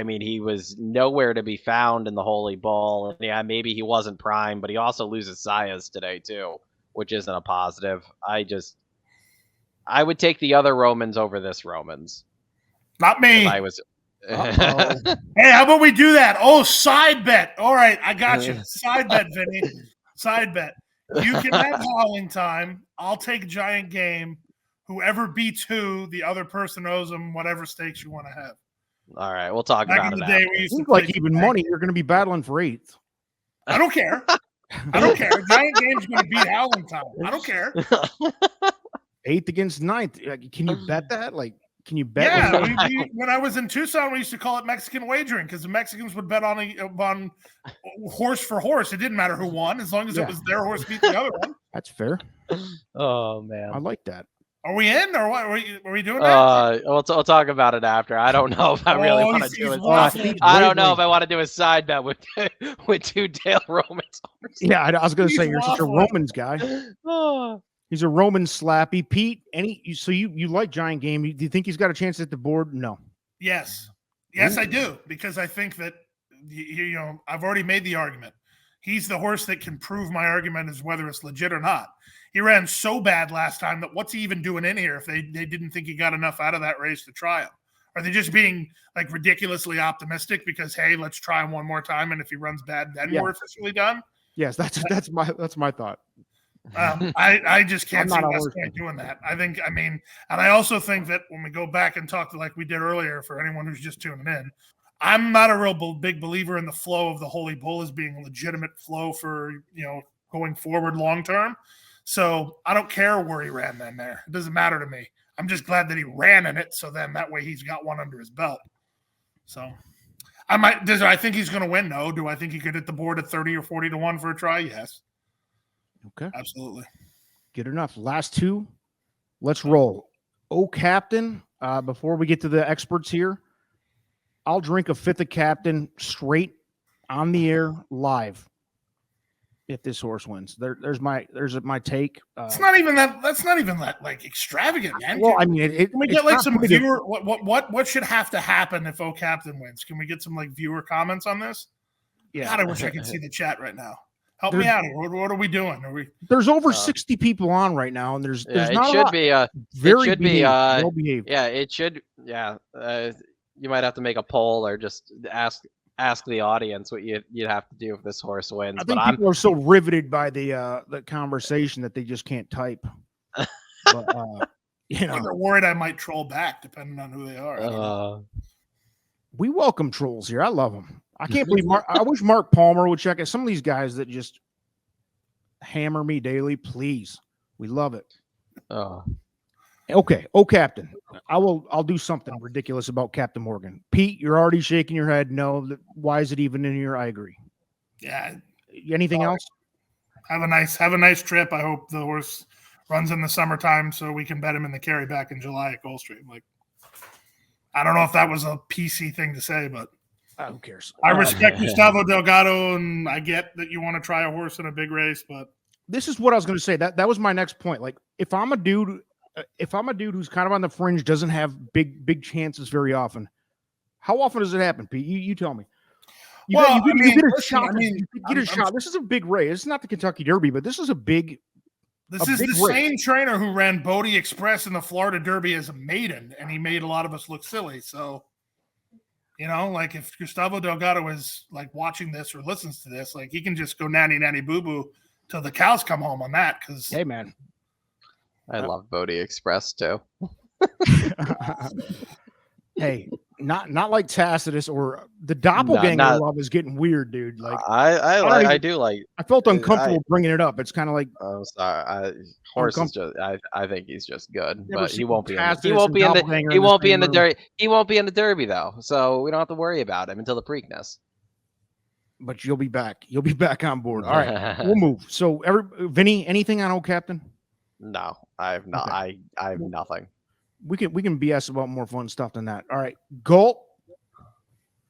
mean, he was nowhere to be found in the Holy Bull. And yeah, maybe he wasn't prime, but he also loses Sayas today too, which isn't a positive. I would take the other Romans over this Romans. Not me. If I was. Hey, how about we do that? Oh, side bet. All right, I got you. Side bet, Vinny. Side bet. You can have hauling time. I'll take giant game. Whoever beats who, the other person owes them whatever stakes you want to have. All right, we'll talk Back about in it. the day, After. we used to Seems play like even money. You're going to be battling for 8th. I don't care. I don't care. Giant game's going to beat howling time. I don't care. 8th against 9th. Can you bet that? Like, can you bet? Yeah, when I was in Tucson, we used to call it Mexican wagering because the Mexicans would bet on horse for horse. It didn't matter who won as long as it was their horse beat the other one. That's fair. Oh man, I like that. Are we in or what? Are we doing that? We'll talk about it after. I don't know if I really want to do it. I don't know if I want to do a side bet with two Dale Romans. Yeah, I was going to say you're such a Romans guy. He's a Roman slappy. Pete, so you like giant game. Do you think he's got a chance at the board? No. Yes, I do, because I think that I've already made the argument. He's the horse that can prove my argument as whether it's legit or not. He ran so bad last time that what's he even doing in here if they didn't think he got enough out of that race to try him? Are they just being like ridiculously optimistic because, hey, let's try him one more time, and if he runs bad, then we're officially done? Yes, that's my thought. I just can't see West Point doing that. And I also think that when we go back and talk like we did earlier, for anyone who's just tuning in, I'm not a real big believer in the flow of the Holy Bull as being a legitimate flow for, going forward long term. So I don't care where he ran then there. It doesn't matter to me. I'm just glad that he ran in it. So then that way he's got one under his belt. So I think he's going to win? No. Do I think he could hit the board at 30 or 40 to 1 for a try? Yes. Okay. Absolutely. Good enough. Last two. Let's roll. Captain. Before we get to the experts here, I'll drink a 5th of Captain straight on the air live if this horse wins. There's my take. It's not even that. That's not even that like extravagant, man. Well, can we get like some viewer? What should have to happen if Captain wins? Can we get some like viewer comments on this? Yeah. God, I wish I could see the chat right now. Help me out here. What are we doing? There's over 60 people on right now, and there's not it should be well behaved. Yeah, it should. Yeah, you might have to make a poll or just ask the audience what you'd have to do if this horse wins. I think people are so riveted by the conversation that they just can't type. But, they're worried I might troll back, depending on who they are. We welcome trolls here. I love them. I can't believe I wish Mark Palmer would check it. Some of these guys that just hammer me daily, please. We love it. Okay. Oh, Captain. I'll do something ridiculous about Captain Morgan. Pete, you're already shaking your head. No, why is it even in here? I agree. Yeah. Anything else? Have a nice trip. I hope the horse runs in the summertime so we can bet him in the carry back in July at Gulfstream. Like, I don't know if that was a PC thing to say, but who cares? I respect Gustavo Delgado, and I get that you want to try a horse in a big race, but this is what I was going to say. That was my next point. Like, if I'm a dude who's kind of on the fringe, doesn't have big chances very often, how often does it happen, Pete? You tell me. You get a shot. This is a big race. It's not the Kentucky Derby, but this is a big. This is the same trainer who ran Bodie Express in the Florida Derby as a maiden, and he made a lot of us look silly. So, like if Gustavo Delgado is like watching this or listens to this, like he can just go nanny boo boo till the cows come home on that. Because hey, man, I love Bodie Express too. Hey, not like Tacitus or the doppelganger love is getting weird, dude. Like I do like. I felt uncomfortable bringing it up. It's kind of like I'm sorry. Horse is just. I think he's just good, but he won't be. He won't be in the Derby. He won't be in the Derby though, so we don't have to worry about him until the Preakness. But you'll be back. You'll be back on board. All right, we'll move. So, Vinny, anything on Old Captain? No, I have not. Okay. I have nothing. We can BS about more fun stuff than that. All right. Galt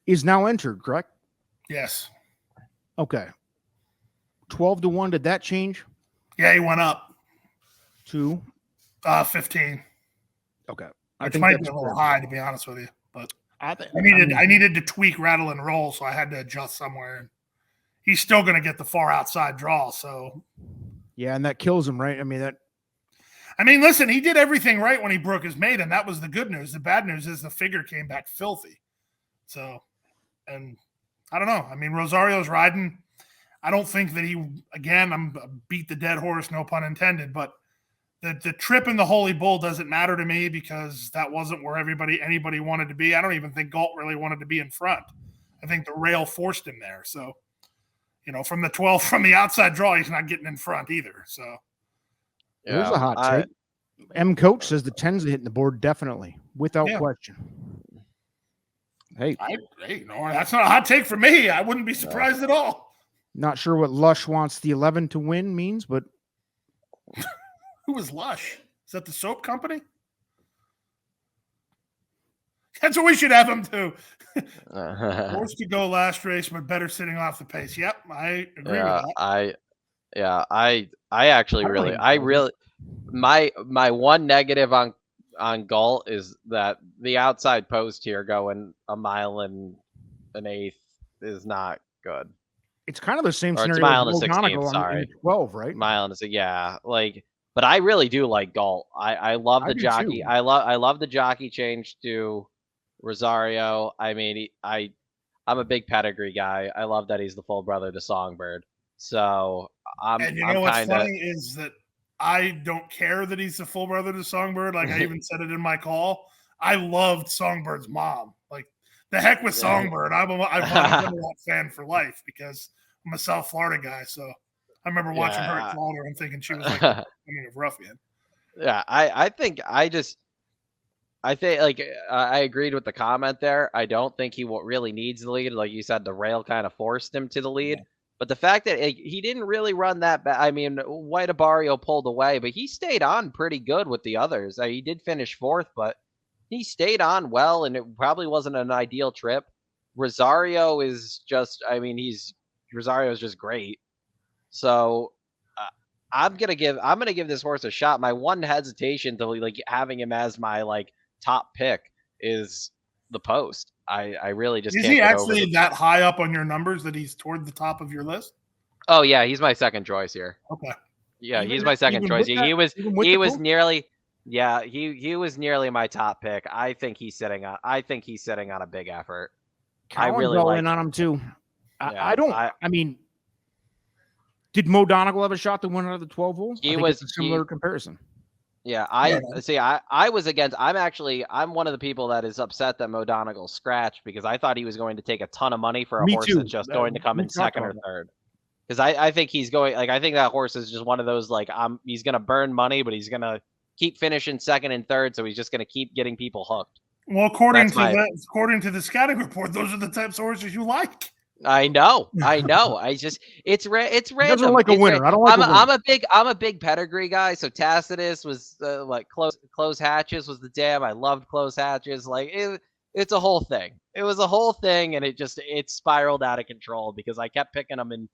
is now entered, correct? Yes. Okay. 12-1. Did that change? Yeah, he went up to 15. Okay. Which might be a little high, to be honest with you. But I needed to tweak, rattle, and roll, so I had to adjust somewhere. And he's still going to get the far outside draw. So yeah, and that kills him, right? I mean, listen, he did everything right when he broke his maiden. That was the good news. The bad news is the figure came back filthy. So, and I don't know. I mean, Rosario's riding. I don't think that I'm beat the dead horse, no pun intended, but the trip in the Holy Bull doesn't matter to me because that wasn't where anybody wanted to be. I don't even think Galt really wanted to be in front. I think the rail forced him there. So, from the 12, from the outside draw, he's not getting in front either. So. Yeah, here's a hot take. M Coach says the 10's hitting the board definitely, without question. Hey, that's not a hot take for me. I wouldn't be surprised at all. Not sure what Lush wants the 11 to win means, but who is Lush? Is that the soap company? That's what we should have him do. Forced to go last race, but better sitting off the pace. Yep, I agree with that. I actually really my one negative on Galt is that the outside post here going a mile and an eighth is not good. It's kind of the same scenario. It's a mile and a 16th, sorry. 12, right? Mile and but I really do like Galt. I love the jockey. I love the jockey change to Rosario. I mean, I'm a big pedigree guy. I love that he's the full brother to Songbird. So what's funny is that I don't care that he's the full brother to Songbird. Like I even said it in my call. I loved Songbird's mom. Like the heck with Songbird. I'm a fan for life because I'm a South Florida guy. So I remember watching her at Florida and thinking she was like a ruffian. Yeah, I think I agreed with the comment there. I don't think he really needs the lead. Like you said, the rail kind of forced him to the lead. Yeah. But the fact that he didn't really run that bad. I mean, White Abario pulled away, but he stayed on pretty good with the others. He did finish fourth, but he stayed on well, and it probably wasn't an ideal trip. Rosario is just, Rosario is just great. So I'm gonna give this horse a shot. My one hesitation to having him as my top pick is the post. I really just can't. Is he actually that high up on your numbers that he's toward the top of your list? Oh yeah, he's my second choice here. Okay. Yeah, he's my second choice. He was nearly my top pick. I think he's sitting on a big effort. I really like on him too. Did Mo Donegal have a shot to win out of the 12 holes? He was a similar comparison. Yeah, I see. I was against. I'm one of the people that is upset that Mo Donegal scratched because I thought he was going to take a ton of money for a Me horse too. that's just going to come We in talked second or about that. third. Because I think he's going. Like I think that horse is just one of those like he's going to burn money, but he's going to keep finishing second and third, so he's just going to keep getting people hooked. Well, according That's to the scouting report, those are the types of horses you like. I know. I just it's random. Doesn't like a It's winner. I don't like a winner. I'm a big pedigree guy. So Tacitus was like close hatches was the dam. I loved close hatches. Like it's a whole thing. It was a whole thing, and it spiraled out of control because I kept picking him in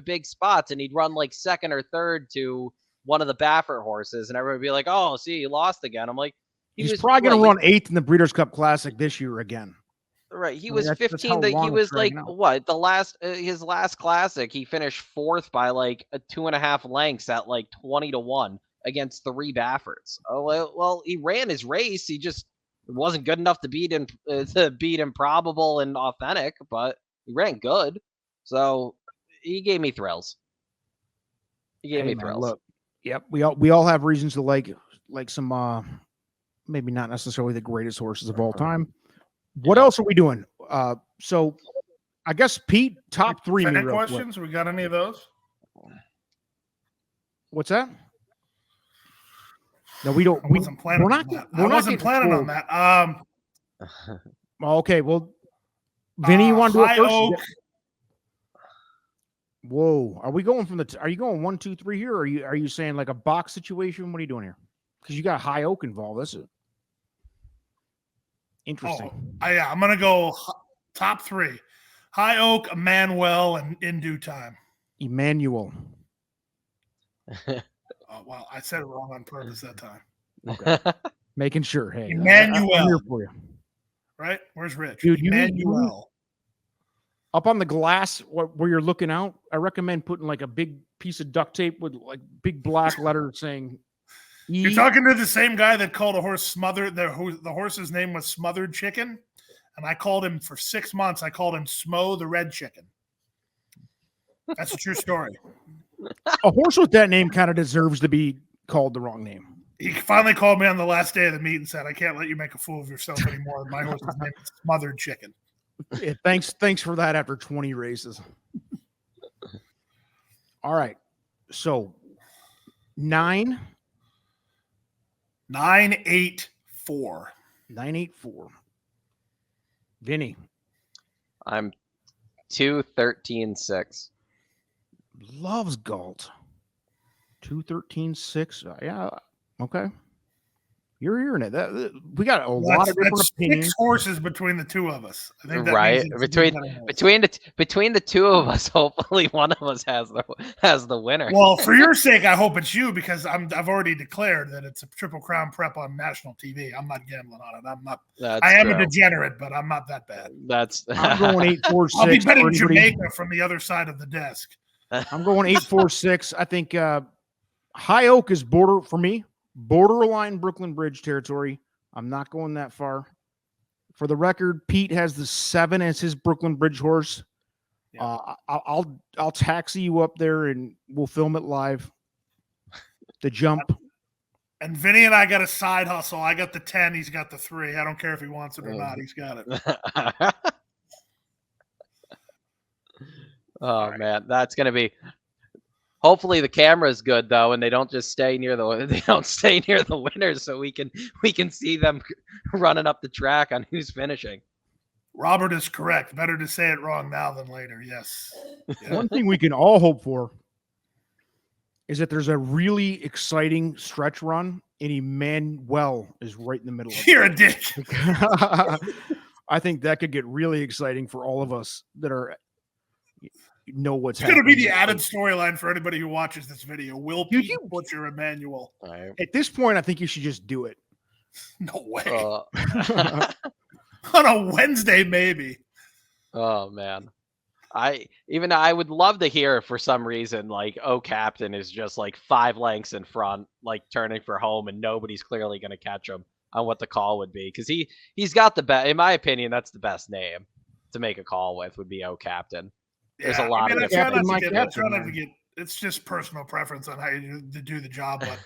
big spots, and he'd run like second or third to one of the Baffert horses, and everybody would be like, "Oh, see, he lost again." I'm like, he's probably going to run 8th in the Breeders' Cup Classic this year again. Right, he I mean, was that's 15. how He long was it's like dragging out. what the last his last classic. He finished 4th by like a 2.5 lengths at like 20-1 against 3 Bafferts. Oh well, he ran his race. He just wasn't good enough to beat Improbable and Authentic, but he ran good. So he gave me thrills. He gave me Man, thrills. look, yep, we all have reasons to like some maybe not necessarily the greatest horses of all time. What else are we doing? So I guess Pete, top 3 me Fan real quick. questions? We got any of those? What's that? No, we don't. I wasn't planning we're on not. that. We're I not wasn't getting planning on trolled. that. Okay, well, Vinny, you want to do it High first? Oak. Whoa, are we going from the? Are you going 1, 2, 3 here? Or are you saying like a box situation? What are you doing here? Because you got High Oak involved. This is interesting. Yeah, I'm gonna go top 3: High Oak, Emmanuel, and In Due Time. Emmanuel. Oh wow, I said it wrong on purpose that time. Okay. Making sure. Hey, Emmanuel. I'm here for you. Right? Where's Rich? Dude, Emmanuel. Up on the glass where you're looking out, I recommend putting like a big piece of duct tape with like big black letter saying E. You're talking to the same guy that called a horse smothered. The horse's name was Smothered Chicken, and I called him for 6 months. I called him Smo the Red Chicken. That's a true story. A horse with that name kind of deserves to be called the wrong name. He finally called me on the last day of the meet and said, "I can't let you make a fool of yourself anymore. My horse's name is Smothered Chicken." Yeah, thanks for that after 20 races. All right. So 9. 984. 984. Vinny. I'm 2-13-6. Loves Galt. 2-13-6. Yeah. Okay. You're hearing it. We got a lot of different opinions. 6 horses between the two of us. I think that Right, means it's between the two of us, hopefully one of us has the winner. Well, for your sake, I hope it's you because I've already declared that it's a Triple Crown prep on national TV. I'm not gambling on it. I'm not. I am a degenerate, but I'm not that bad. I'm going 8-4-6. I'll be betting Jamaica from the other side of the desk. I'm going 8-4-6. I think High Oak is borderline Brooklyn Bridge territory. I'm not going that far. For the record, Pete has the 7 as his Brooklyn Bridge horse. Yeah. I'll taxi you up there and we'll film it live. The jump. And Vinny and I got a side hustle. I got the 10. He's got the 3. I don't care if he wants it or not. He's got it. Oh man, that's gonna be. Hopefully the camera's good though, and they don't stay near the winners, so we can see them running up the track on who's finishing. Robert is correct. Better to say it wrong now than later. Yes. Yeah. One thing we can all hope for is that there's a really exciting stretch run, and Emmanuel is right in the middle of it. You're a dick. I think that could get really exciting for all of us that know what's happening. It's going to be the added place. storyline for anybody who watches this video. Will Pete butcher Emmanuel? At this point, I think you should just do it. No way. On a Wednesday, maybe. Oh man. I would love to hear for some reason like Captain is just like 5 lengths in front, like turning for home, and nobody's clearly going to catch him on what the call would be, because he's got the best. In my opinion, that's the best name to make a call with would be Captain. There's a lot of different. It's just personal preference on how you do the job, but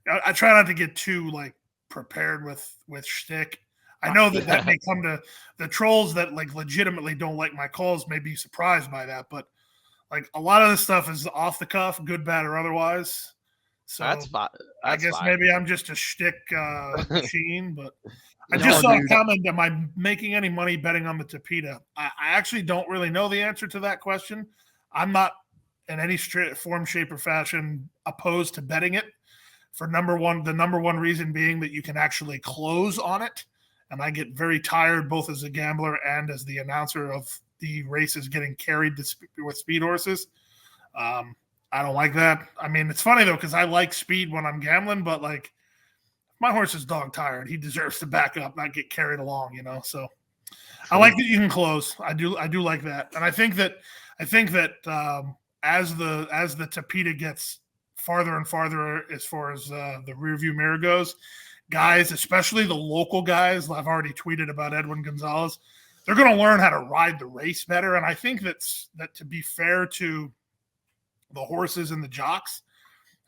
I try not to get too like prepared with shtick. I know that may come to the trolls that like legitimately don't like my calls may be surprised by that, but like a lot of this stuff is off the cuff, good, bad, or otherwise. So That's fine. I guess fine. maybe I'm just a shtick machine, but I just saw a comment. Am I making any money betting on the Tapita? I actually don't really know the answer to that question. I'm not in any form, shape, or fashion opposed to betting it. For the number one reason being that you can actually close on it. And I get very tired both as a gambler and as the announcer of the races getting carried with speed horses. I don't like that. I mean, it's funny though, because I like speed when I'm gambling, but like my horse is dog tired. He deserves to back up, not get carried along, you know? So I like that you can close. I do like that. And I think that as the Tapita gets farther and farther as far as the rear view mirror goes, guys, especially the local guys, I've already tweeted about Edwin Gonzalez, they're going to learn how to ride the race better. And I think that to be fair to the horses and the jocks,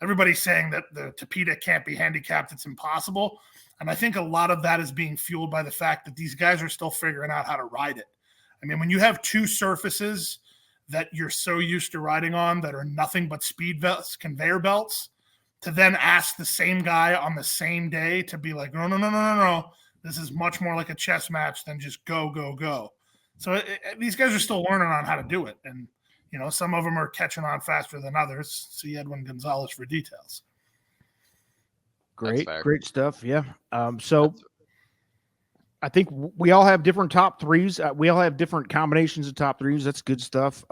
everybody's saying that the Tapita can't be handicapped. It's impossible. And I think a lot of that is being fueled by the fact that these guys are still figuring out how to ride it. I mean, when you have two surfaces that you're so used to riding on that are nothing but speed belts, conveyor belts, to then ask the same guy on the same day to be like, no. This is much more like a chess match than just go. So these guys are still learning on how to do it. And, you know, some of them are catching on faster than others. See Edwin Gonzalez for details. Great stuff. Yeah. So I think we all have different top threes. We all have different combinations of top threes. That's good stuff.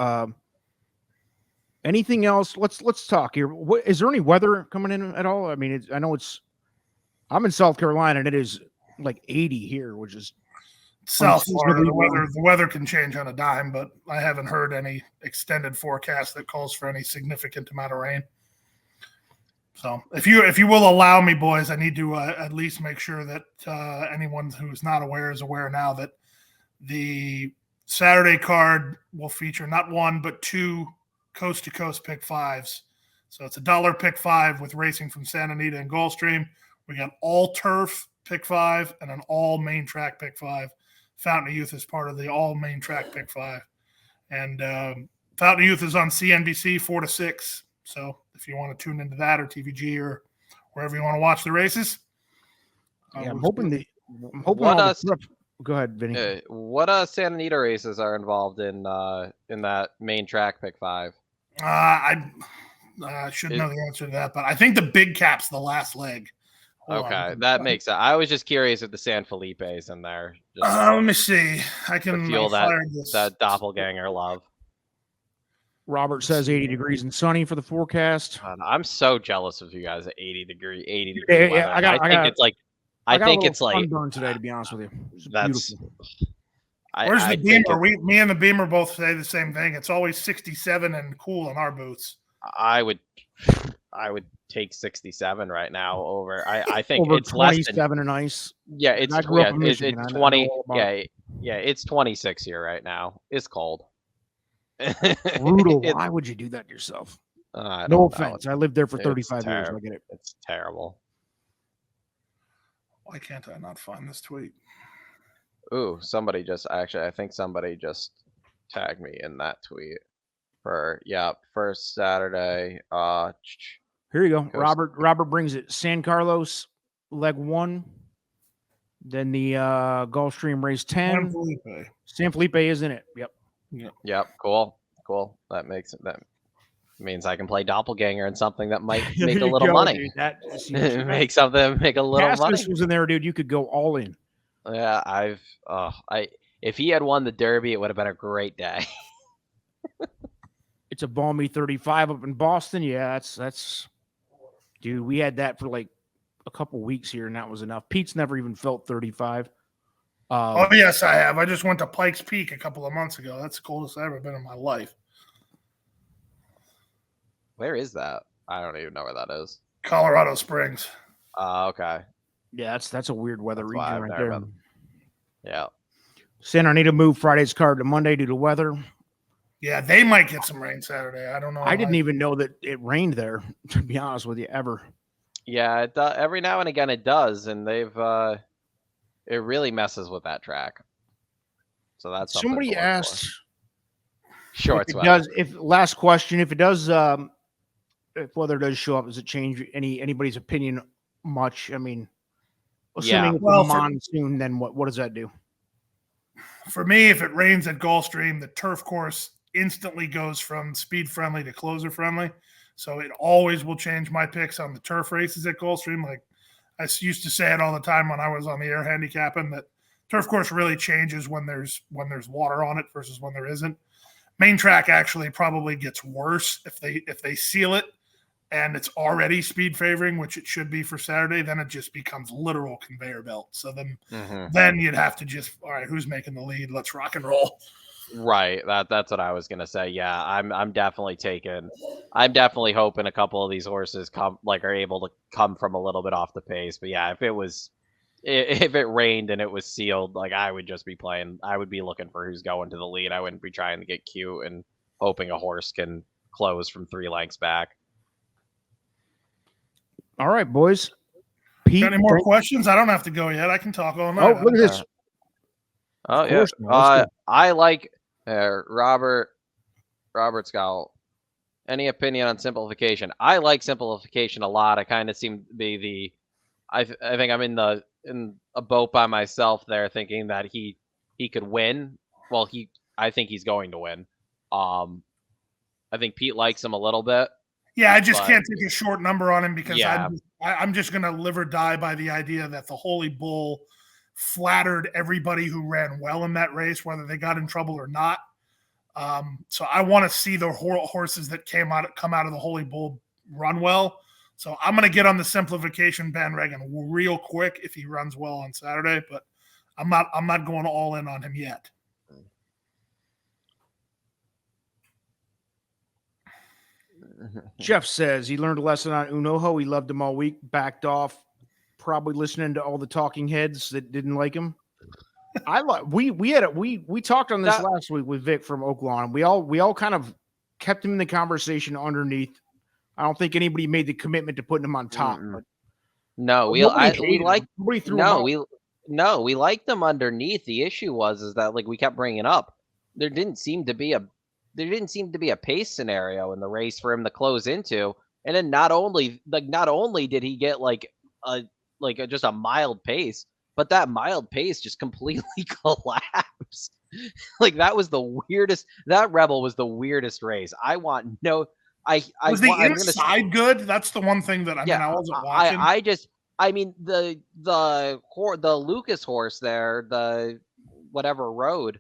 Anything else? Let's talk here. Is there any weather coming in at all? I mean, I'm in South Carolina and it is like 80 here, which is South Florida. The weather can change on a dime, but I haven't heard any extended forecast that calls for any significant amount of rain. So if you will allow me, boys, I need to at least make sure that anyone who's not aware is aware now that the Saturday card will feature not one, but two coast-to-coast pick fives. So it's $1 pick five with racing from Santa Anita and Gulfstream. We got all turf pick five and an all main track pick five. Fountain of Youth is part of the all main track pick five. And Fountain of Youth is on CNBC 4 to 6. So if you want to tune into that or TVG or wherever you want to watch the races. I'm hoping go ahead, Vinny. What Santa Anita races are involved in that main track pick five? I should know the answer to that, but I think the big cap's the last leg. Okay, that makes sense. I was just curious if the San Felipe is in there. Let me see. I can feel that doppelganger love. Robert says 80 degrees and sunny for the forecast. I'm so jealous of you guys at 80 degree Yeah, weather. I think it's like sunburn today, to be honest with you. That's beautiful. Where's the Beamer? Me and the Beamer both say the same thing. It's always 67 and cool in our boots. I would take 67 right now over. I think over it's 27 less than, and ice. Yeah, it's it's 20. Yeah, it's 26 here right now. It's cold. Brutal. Why would you do that to yourself? No offense. I lived there for 35 years. I get it. It's terrible. Why can't I not find this tweet? Ooh, I think somebody just tagged me in that tweet for first Saturday. Here you go. Robert brings it. San Carlos, leg 1. Then the Gulfstream race 10. San Felipe is in it. Yep. Yep. Cool. That means I can play doppelganger and something that might make a little money. Dude, make a little money. Was in there, dude. You could go all in. Yeah, if he had won the Derby, it would have been a great day. It's a balmy 35 up in Boston. Yeah, that's dude. We had that for like a couple weeks here, and that was enough. Pete's never even felt 35. Oh yes, I have. I just went to Pikes Peak a couple of months ago. That's the coldest I've ever been in my life. Where is that? I don't even know where that is. Colorado Springs. Okay. Yeah, that's a weird weather region right there. Yeah. Santa Anita moved Friday's card to Monday due to weather. Yeah, they might get some rain Saturday. I don't know. I didn't even know that it rained there, to be honest with you, ever. Yeah, it every now and again it does, and they've it really messes with that track. So that's something to Somebody look for. asked Short if it sweater. does. If last question, if it does, if weather does show up, does it change anybody's opinion much? I mean, assuming Yeah. it's Well, a monsoon, then what does that do? For me, if it rains at Gulfstream, the turf course instantly goes from speed friendly to closer friendly. So it always will change my picks on the turf races at Gulfstream. Like I used to say it all the time when I was on the air handicapping, that turf course really changes when there's water on it versus when there isn't. Main track actually probably gets worse if they seal it and it's already speed favoring, which it should be for Saturday. Then it just becomes literal conveyor belt. So then you'd have to just, all right, who's making the lead? Let's rock and roll. Right. That's what I was gonna say. Yeah, I'm definitely hoping a couple of these horses are able to come from a little bit off the pace. But yeah, if it rained and it was sealed, like I would just be playing. I would be looking for who's going to the lead. I wouldn't be trying to get cute and hoping a horse can close from 3 lengths back. All right, boys. Pete, Got any more questions? I don't have to go yet. I can talk all night. Oh, look at this. Oh Of yeah. course, man. Let's go. I like Robert Scout. Any opinion on simplification? I like simplification a lot. I kind of seem to be I think I'm in a boat by myself there, thinking that he could win. Well, I think he's going to win. I think Pete likes him a little bit. Yeah, I just can't take a short number on him because Yeah. I'm just going to live or die by the idea that the Holy Bull flattered everybody who ran well in that race, whether they got in trouble or not. So I want to see the horses that come out of the Holy Bull run well. So I'm going to get on the simplification bandwagon real quick if he runs well on Saturday, but I'm not going all in on him yet. Jeff says he learned a lesson on Unoho. He loved him all week, backed off, probably listening to all the talking heads that didn't like him. We talked on this last week with Vic from Oaklawn. We all kind of kept him in the conversation underneath. I don't think anybody made the commitment to putting him on top. No, we liked them underneath. The issue was that like we kept bringing up, there didn't seem to be a pace scenario in the race for him to close into. And then not only did he get just a mild pace, but that mild pace just completely collapsed. Like that was the weirdest. That Rebel was the weirdest race. Was the inside good? That's the one thing that I wasn't watching. The Lucas horse there, the whatever road,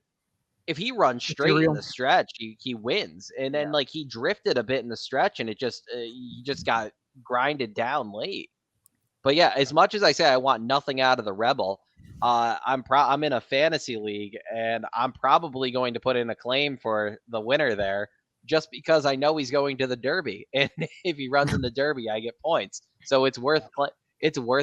if he runs straight in the stretch, he wins. And then he drifted a bit in the stretch, and he just got grinded down late. But yeah, as much as I say I want nothing out of the Rebel, I'm in a fantasy league, and I'm probably going to put in a claim for the winner there, just because I know he's going to the Derby, and if he runs in the Derby, I get points. So it's worth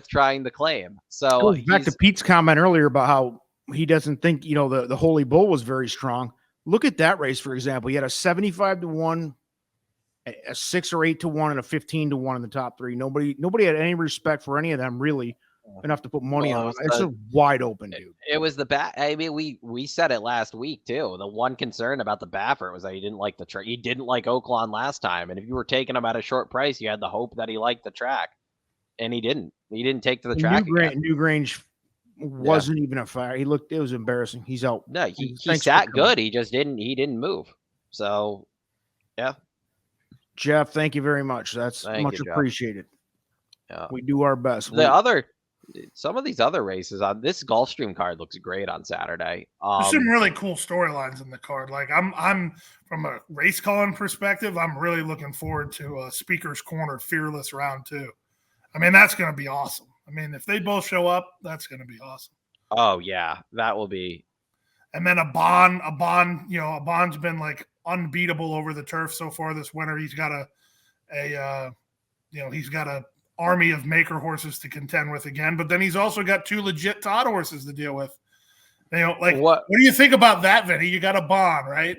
trying the claim. So goes back to Pete's comment earlier about how he doesn't think the Holy Bull was very strong. Look at that race, for example. He had a 75-1, a 6 or 8-1, and a 15-1 in the top three. Nobody had any respect for any of them really enough to put money on. It's a wide open, dude. It was the I mean, we said it last week too. The one concern about the Baffert was that he didn't like the track. He didn't like Oaklawn last time, and if you were taking him at a short price, you had the hope that he liked the track, and he didn't. He didn't take to the track. Newgrange wasn't even a fire. It was embarrassing. He's out. No, he sat good. He just didn't move. So, yeah. Jeff, thank you very much. That's much appreciated. Yeah. We do our best. Some of these other races on this Gulfstream card looks great on Saturday. There's some really cool storylines in the card. Like I'm from a race calling perspective, I'm really looking forward to Speaker's Corner Fearless Round 2. I mean, that's going to be awesome. I mean, if they both show up, that's going to be awesome. Oh yeah, that will be. And then a Bond's been like unbeatable over the turf so far this winter. He's got he's got a army of maker horses to contend with again, but then he's also got 2 legit Todd horses to deal with. What do you think about that, Vinny? You got a Bond, right?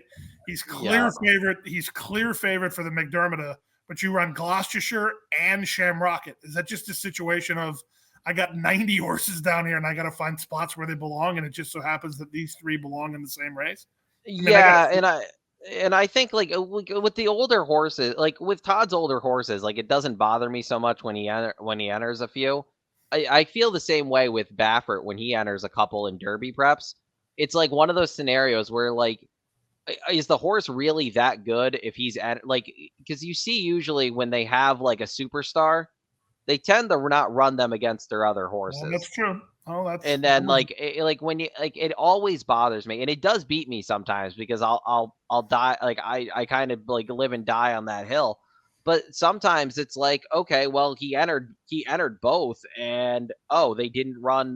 He's clear favorite. He's clear favorite for the McDermott but you run Gloucestershire and Shamrocket. Is that just a situation of I got 90 horses down here and I got to find spots where they belong, and it just so happens that these 3 belong in the same race? And I think like with the older horses, like with Todd's older horses, like it doesn't bother me so much when he enters a few. I feel the same way with Baffert when he enters a couple in Derby preps. It's like one of those scenarios where like, is the horse really that good if he's at like, because you see usually when they have like a superstar, they tend to not run them against their other horses. Well, that's true. Oh, that's and then like when you like, it always bothers me, and it does beat me sometimes because I'll die. Like I kind of like live and die on that hill. But sometimes it's like, okay, well, he entered both, and they didn't run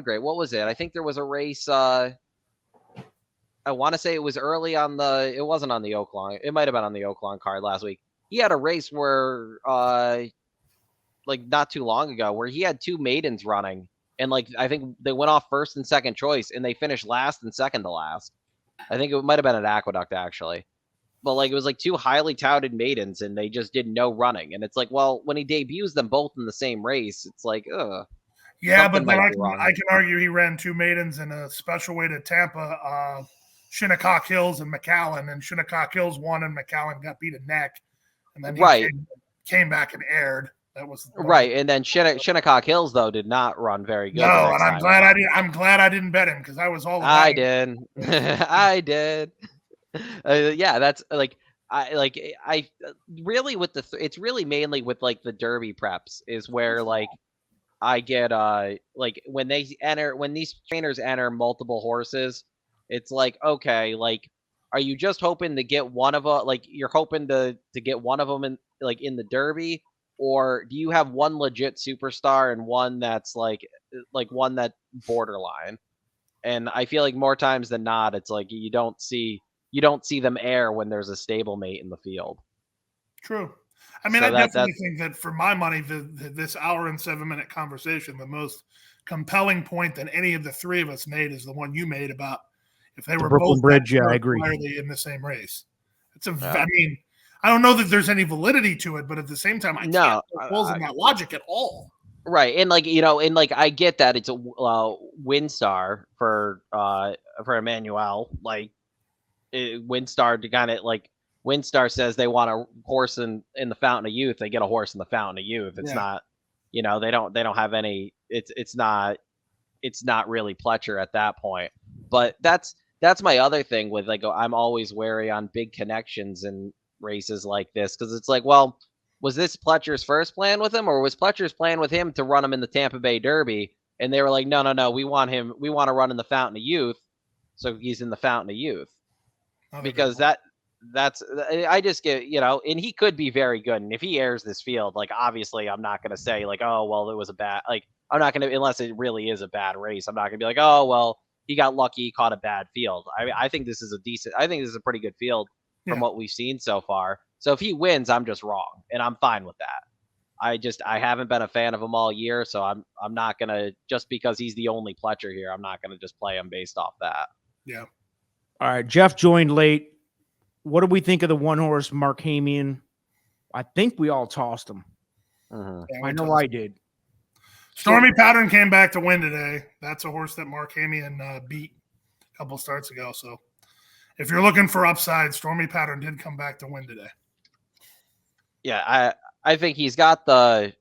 great. What was it? I think there was a race. I want to say it was early on it wasn't on the Oaklawn. It might have been on the Oaklawn card last week. He had a race where like not too long ago where he had 2 maidens running, and like I think they went off first and second choice, and they finished last and second to last. I think it might have been at Aqueduct actually. But like it was like 2 highly touted maidens, and they just did no running. And it's like, well, when he debuts them both in the same race, it's like, yeah, but then I can argue he ran 2 maidens in a special way to Tampa, Shinnecock Hills and McAllen, and Shinnecock Hills won, and McAllen got beat a neck, and then he came back and aired. That was right, and then Shinnecock Hills though did not run very good. No, and I'm glad I didn't bet him because I was all about I did. I did. Yeah, that's like I really with it's really mainly with like the Derby preps is where like I get like when these trainers enter multiple horses, it's like, okay, like are you just hoping to get one of them, like you're hoping to get one of them in the Derby, or do you have one legit superstar and one that's like one that borderline? And I feel like more times than not, it's like you don't see them air when there's a stablemate in the field. True. I mean, I definitely think that for my money, this hour and 7-minute conversation, the most compelling point that any of the 3 of us made is the one you made about if they were Brooklyn both Bridge, yeah, I agree, in the same race. It's I mean, I don't know that there's any validity to it, but at the same time, I can't put holes in that logic at all. Right, and like and like I get that it's a Windstar for Emmanuel, like Windstar to kind of like Windstar says they want a horse in the Fountain of Youth, they get a horse in the Fountain of Youth. It's not, they don't have any. It's not really Pletcher at that point. But that's my other thing with like I'm always wary on big connections and races like this because it's like, well, was this Pletcher's first plan with him, or was Pletcher's plan with him to run him in the Tampa Bay Derby? And they were like, no, we want to run in the Fountain of Youth, so he's in the Fountain of Youth. Because that's I just get, and he could be very good. And if he airs this field, like obviously I'm not going to say like, oh, well, it was a bad, like I'm not going to, unless it really is a bad race. I'm not going to be like, oh, well, he got lucky, he caught a bad field. I think this is a pretty good field from what we've seen so far. So if he wins, I'm just wrong, and I'm fine with that. I haven't been a fan of him all year, so I'm not going to, just because he's the only Pletcher here, I'm not going to just play him based off that. Yeah. All right, Jeff joined late. What do we think of the 1-horse Markhamian? I think we all tossed him. Yeah, I know I did. Stormy Pattern came back to win today. That's a horse that Markhamian beat a couple starts ago. So if you're looking for upside, Stormy Pattern did come back to win today. Yeah, I think he's got the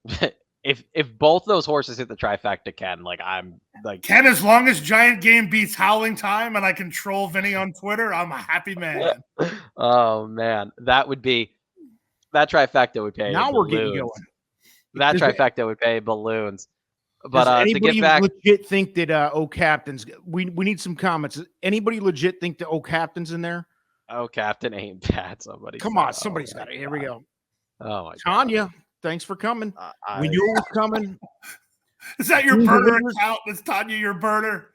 if both those horses hit the trifecta, Ken, like I'm like Ken, as long as Giant Game beats Howling Time and I can troll Vinny on Twitter, I'm a happy man. Oh man, that trifecta would pay. Now balloons. We're getting going. That trifecta would pay balloons. But does anybody to get back, legit think that Captain's? We need some comments. Does anybody legit think that Captain's in there? Captain ain't bad. Come on, somebody's got it. Here we go. Oh my Tanya, thanks for coming. We knew it was coming. Is that your burner account? Is Tanya your burner?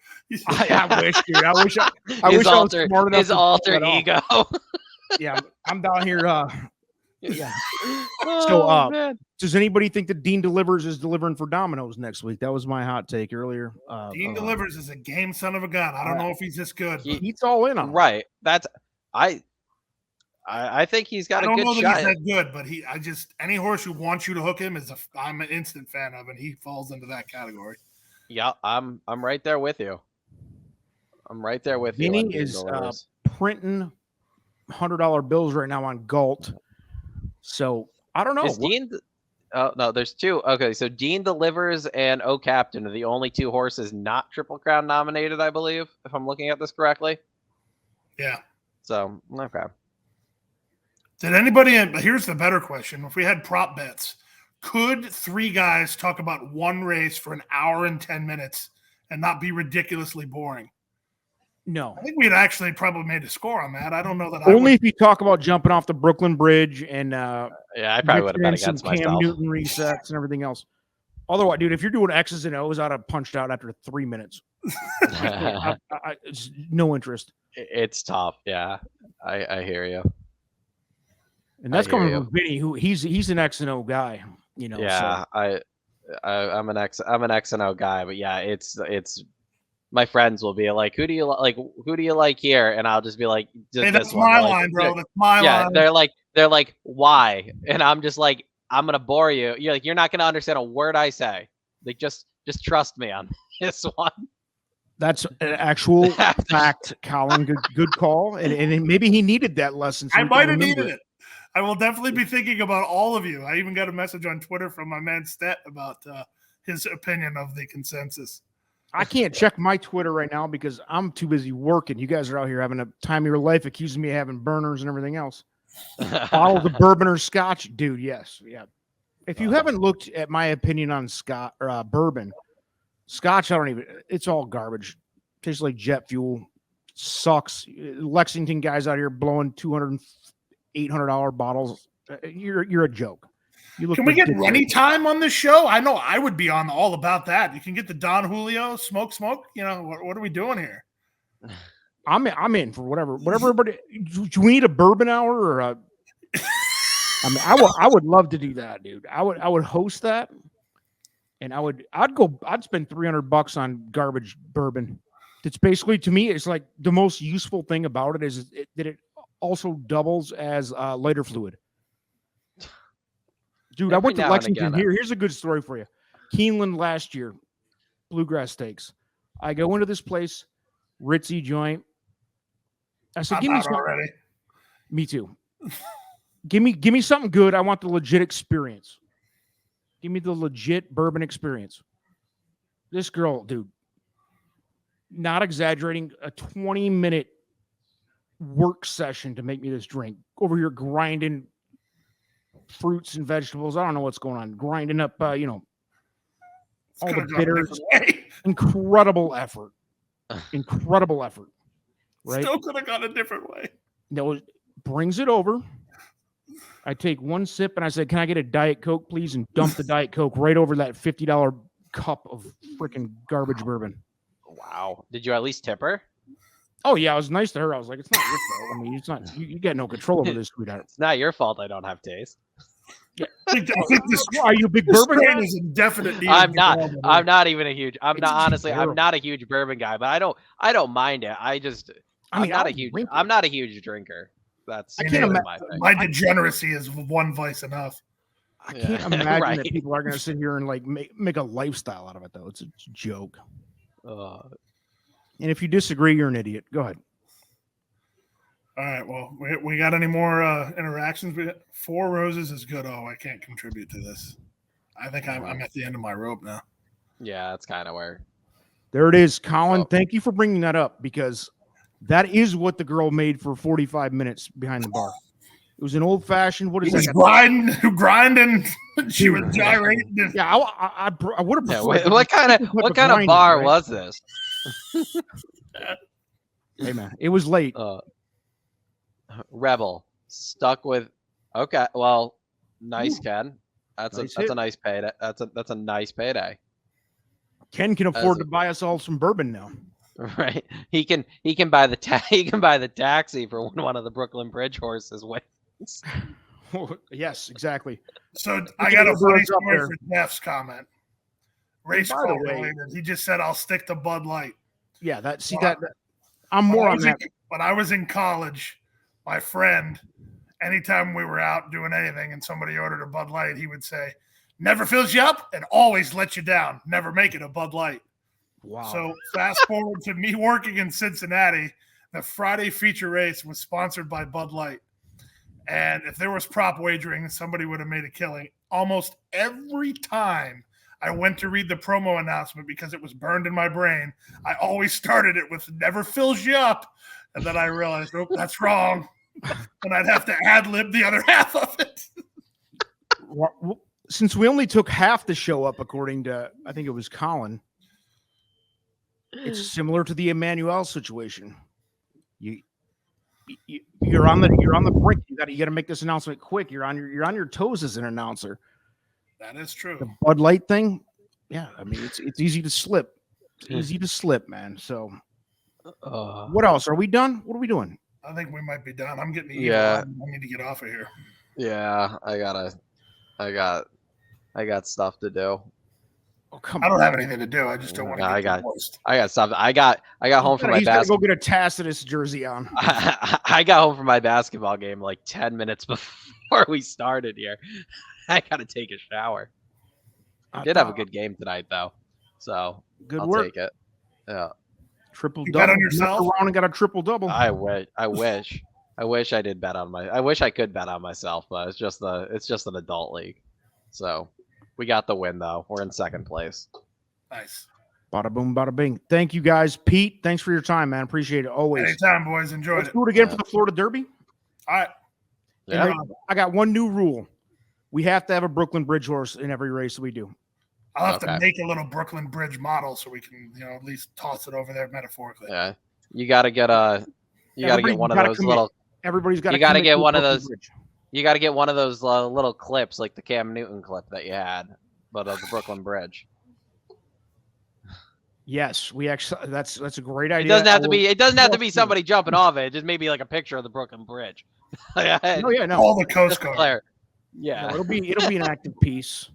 I wish, dude. I wish I was smart enough. His alter ego. Yeah, I'm down here. Yeah. Oh, man. Does anybody think that Dean Delivers is delivering for Domino's next week? That was my hot take earlier. Dean Delivers is a game son of a gun. I don't know if he's this good. He's all in on right. I think he's got I a don't good know that shot. he's that good, but any horse who wants you to hook him I'm an instant fan of, and he falls into that category. Yeah, I'm right there with you. I'm right there with you. Vinny on Dean is Delivers. printing $100 bills right now on Galt. So I don't know. Is Dean? Oh no, there's two. Okay, so Dean Delivers and O Captain are the only two horses not Triple Crown nominated, I believe, if I'm looking at this correctly. Yeah. So okay. Did anybody? Here's the better question: if we had prop bets, could three guys talk about one race for an hour and 10 minutes and not be ridiculously boring? No. I think we'd actually probably made a score on that. I don't know that. Only if you talk about jumping off the Brooklyn Bridge and Yeah, I probably would have bet some against Cam myself. Newton resets and everything else. Otherwise, dude, if you're doing X's and O's, I'd have punched out after 3 minutes. It's no interest. It's tough. Yeah, I hear you. And that's I hear coming you. from Vinny, who he's an X and O guy, you know. Yeah, so. I'm an X and O guy, but yeah, it's my friends will be like, who do you like here? And I'll just be like, just Hey, that's this one. my They're like, line, bro. That's my yeah, line. they're like, why? And I'm just like, I'm gonna bore you. You're like, you're not gonna understand a word I say. Like, just trust me on this one. That's an actual fact, Colin. Good call. And maybe he needed that lesson. So I he can might have remember needed it. I will definitely be thinking about all of you. I even got a message on Twitter from my man Stet about his opinion of the consensus. I can't check my Twitter right now because I'm too busy working. You guys are out here having a time of your life, accusing me of having burners and everything else. Bottle the bourbon or scotch, dude. Yes, yeah. If you haven't looked at my opinion on Scott or bourbon, scotch, it's all garbage. Tastes like jet fuel. Sucks. Lexington guys out here blowing $200, $800 bottles. You're a joke. Can we get Rennie time on this show? I know I would be on all about that. You can get the Don Julio smoke. You know, what are we doing here? I'm in for whatever. Everybody, do we need a bourbon hour or a? I mean, I would love to do that, dude. I would host that, and I'd spend $300 on garbage bourbon. It's basically, to me, it's like the most useful thing about it is that it also doubles as lighter fluid. Dude, I went to Lexington. Here's a good story for you. Keeneland last year, Bluegrass Steaks. I go into this place, ritzy joint. I said, "Give me something." Already. Me too. Give me something good. I want the legit experience. Give me the legit bourbon experience. This girl, dude, not exaggerating, a 20-minute work session to make me this drink. Over here grinding fruits and vegetables. I don't know what's going on. Grinding up, all the bitters. Incredible effort. Incredible effort. Right? Still could have gone a different way. No, brings it over. I take one sip and I said, "Can I get a Diet Coke, please?" And dump the Diet Coke right over that $50 cup of freaking garbage bourbon. Wow. Did you at least tip her? Oh, yeah. I was nice to her. I was like, "It's not your fault. I mean, it's not, you got no control over this, sweetheart." It's not your fault I don't have taste. I think this, are you a big bourbon guy? Is indefinite. I'm not even a huge. I'm not a huge bourbon guy, but I don't mind it. I'm not a huge drinker. I can't imagine. My degeneracy is one vice enough. I can't imagine that people are going to sit here and like make a lifestyle out of it, though. It's a joke. And if you disagree, you're an idiot. Go ahead. All right. Well, we got any more interactions? Four Roses is good. Oh, I can't contribute to this. I think I'm at the end of my rope now. Yeah, that's kind of where. There it is, Colin. Thank you for bringing that up because that is what the girl made for 45 minutes behind the bar. It was an old fashioned. What is that? Grinding. She was gyrating. Yeah, I would have. Yeah, what kind of bar was this? Hey man, it was late. Rebel stuck with. Okay, well, nice, Ken. That's a nice payday. That's a nice payday. Ken can afford to buy us all some bourbon now. Right, he can buy the taxi for when one of the Brooklyn Bridge horses wins. Yes, exactly. So I got a funny story for Jeff's comment. Race car related. He just said, "I'll stick to Bud Light." Yeah, I'm more on that. When I was in college, my friend anytime we were out doing anything and somebody ordered a Bud Light, he would say, "Never fills you up and always lets you down. Never make it a Bud Light." Wow. So fast forward to me working in Cincinnati, the Friday feature race was sponsored by Bud Light. And if there was prop wagering, somebody would have made a killing. Almost every time I went to read the promo announcement because it was burned in my brain, I always started it with "never fills you up." And then I realized, nope, that's wrong. And I'd have to ad-lib the other half of it. Well, since we only took half the show up, according to, I think it was Colin, it's similar to the Emmanuel situation. You're on the brink. You got to make this announcement quick. You're on your toes as an announcer. That is true. The Bud Light thing, yeah. I mean, it's easy to slip. It's easy to slip, man. So, what else? Are we done? What are we doing? I think we might be done. I'm getting the Yeah. I need to get off of here. Yeah, I got stuff to do. Oh, come I don't on. have anything to do. I just don't want to I get got- divorced. I got stuff. I got home from my He's got to go basketball. get a Tacitus jersey on. I got home from my basketball game like 10 minutes before we started here. I got to take a shower. I did have a good game tonight, though, so Good I'll work. take it. Yeah, Triple You double. bet on yourself? Around and got a triple double. I wish I did bet on I wish I could bet on myself, but it's just an adult league. So we got the win though. We're in second place. Nice. Bada boom, bada bing. Thank you guys, Pete. Thanks for your time, man. Appreciate it always. Anytime, boys. Enjoyed Let's it. do it again Yeah. for the Florida Derby. All right. Yeah. And I got one new rule. We have to have a Brooklyn Bridge horse in every race we do. I'll have Okay. to make a little Brooklyn Bridge model so we can, at least toss it over there metaphorically. Yeah. You got to get one of those little. Everybody's got. You gotta get one of those- You got to get one of those little clips, like the Cam Newton clip that you had, but of the Brooklyn Bridge. Yes, we actually. That's a great It idea. doesn't have to be. It doesn't have to Yes, be please. somebody jumping off it. Just maybe like a picture of the Brooklyn Bridge. No, yeah, no. All the Coast Just Guard. declare. No, Yeah. it'll be an active piece.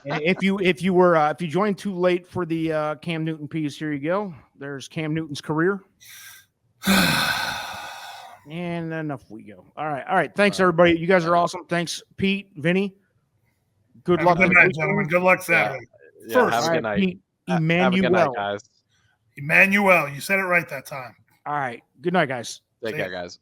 And if you joined too late for the Cam Newton piece, here you go. There's Cam Newton's career. And enough we go. All right. Thanks everybody. You guys are awesome. Thanks, Pete, Vinny. Good Have luck. a good with night, everything. gentlemen. Good luck Saturday. Yeah. First. Have a All good right, night. Pete, Have a good night, Emmanuel. guys. Emmanuel, you said it right that time. All right. Good night, guys. Take See care, ya. guys.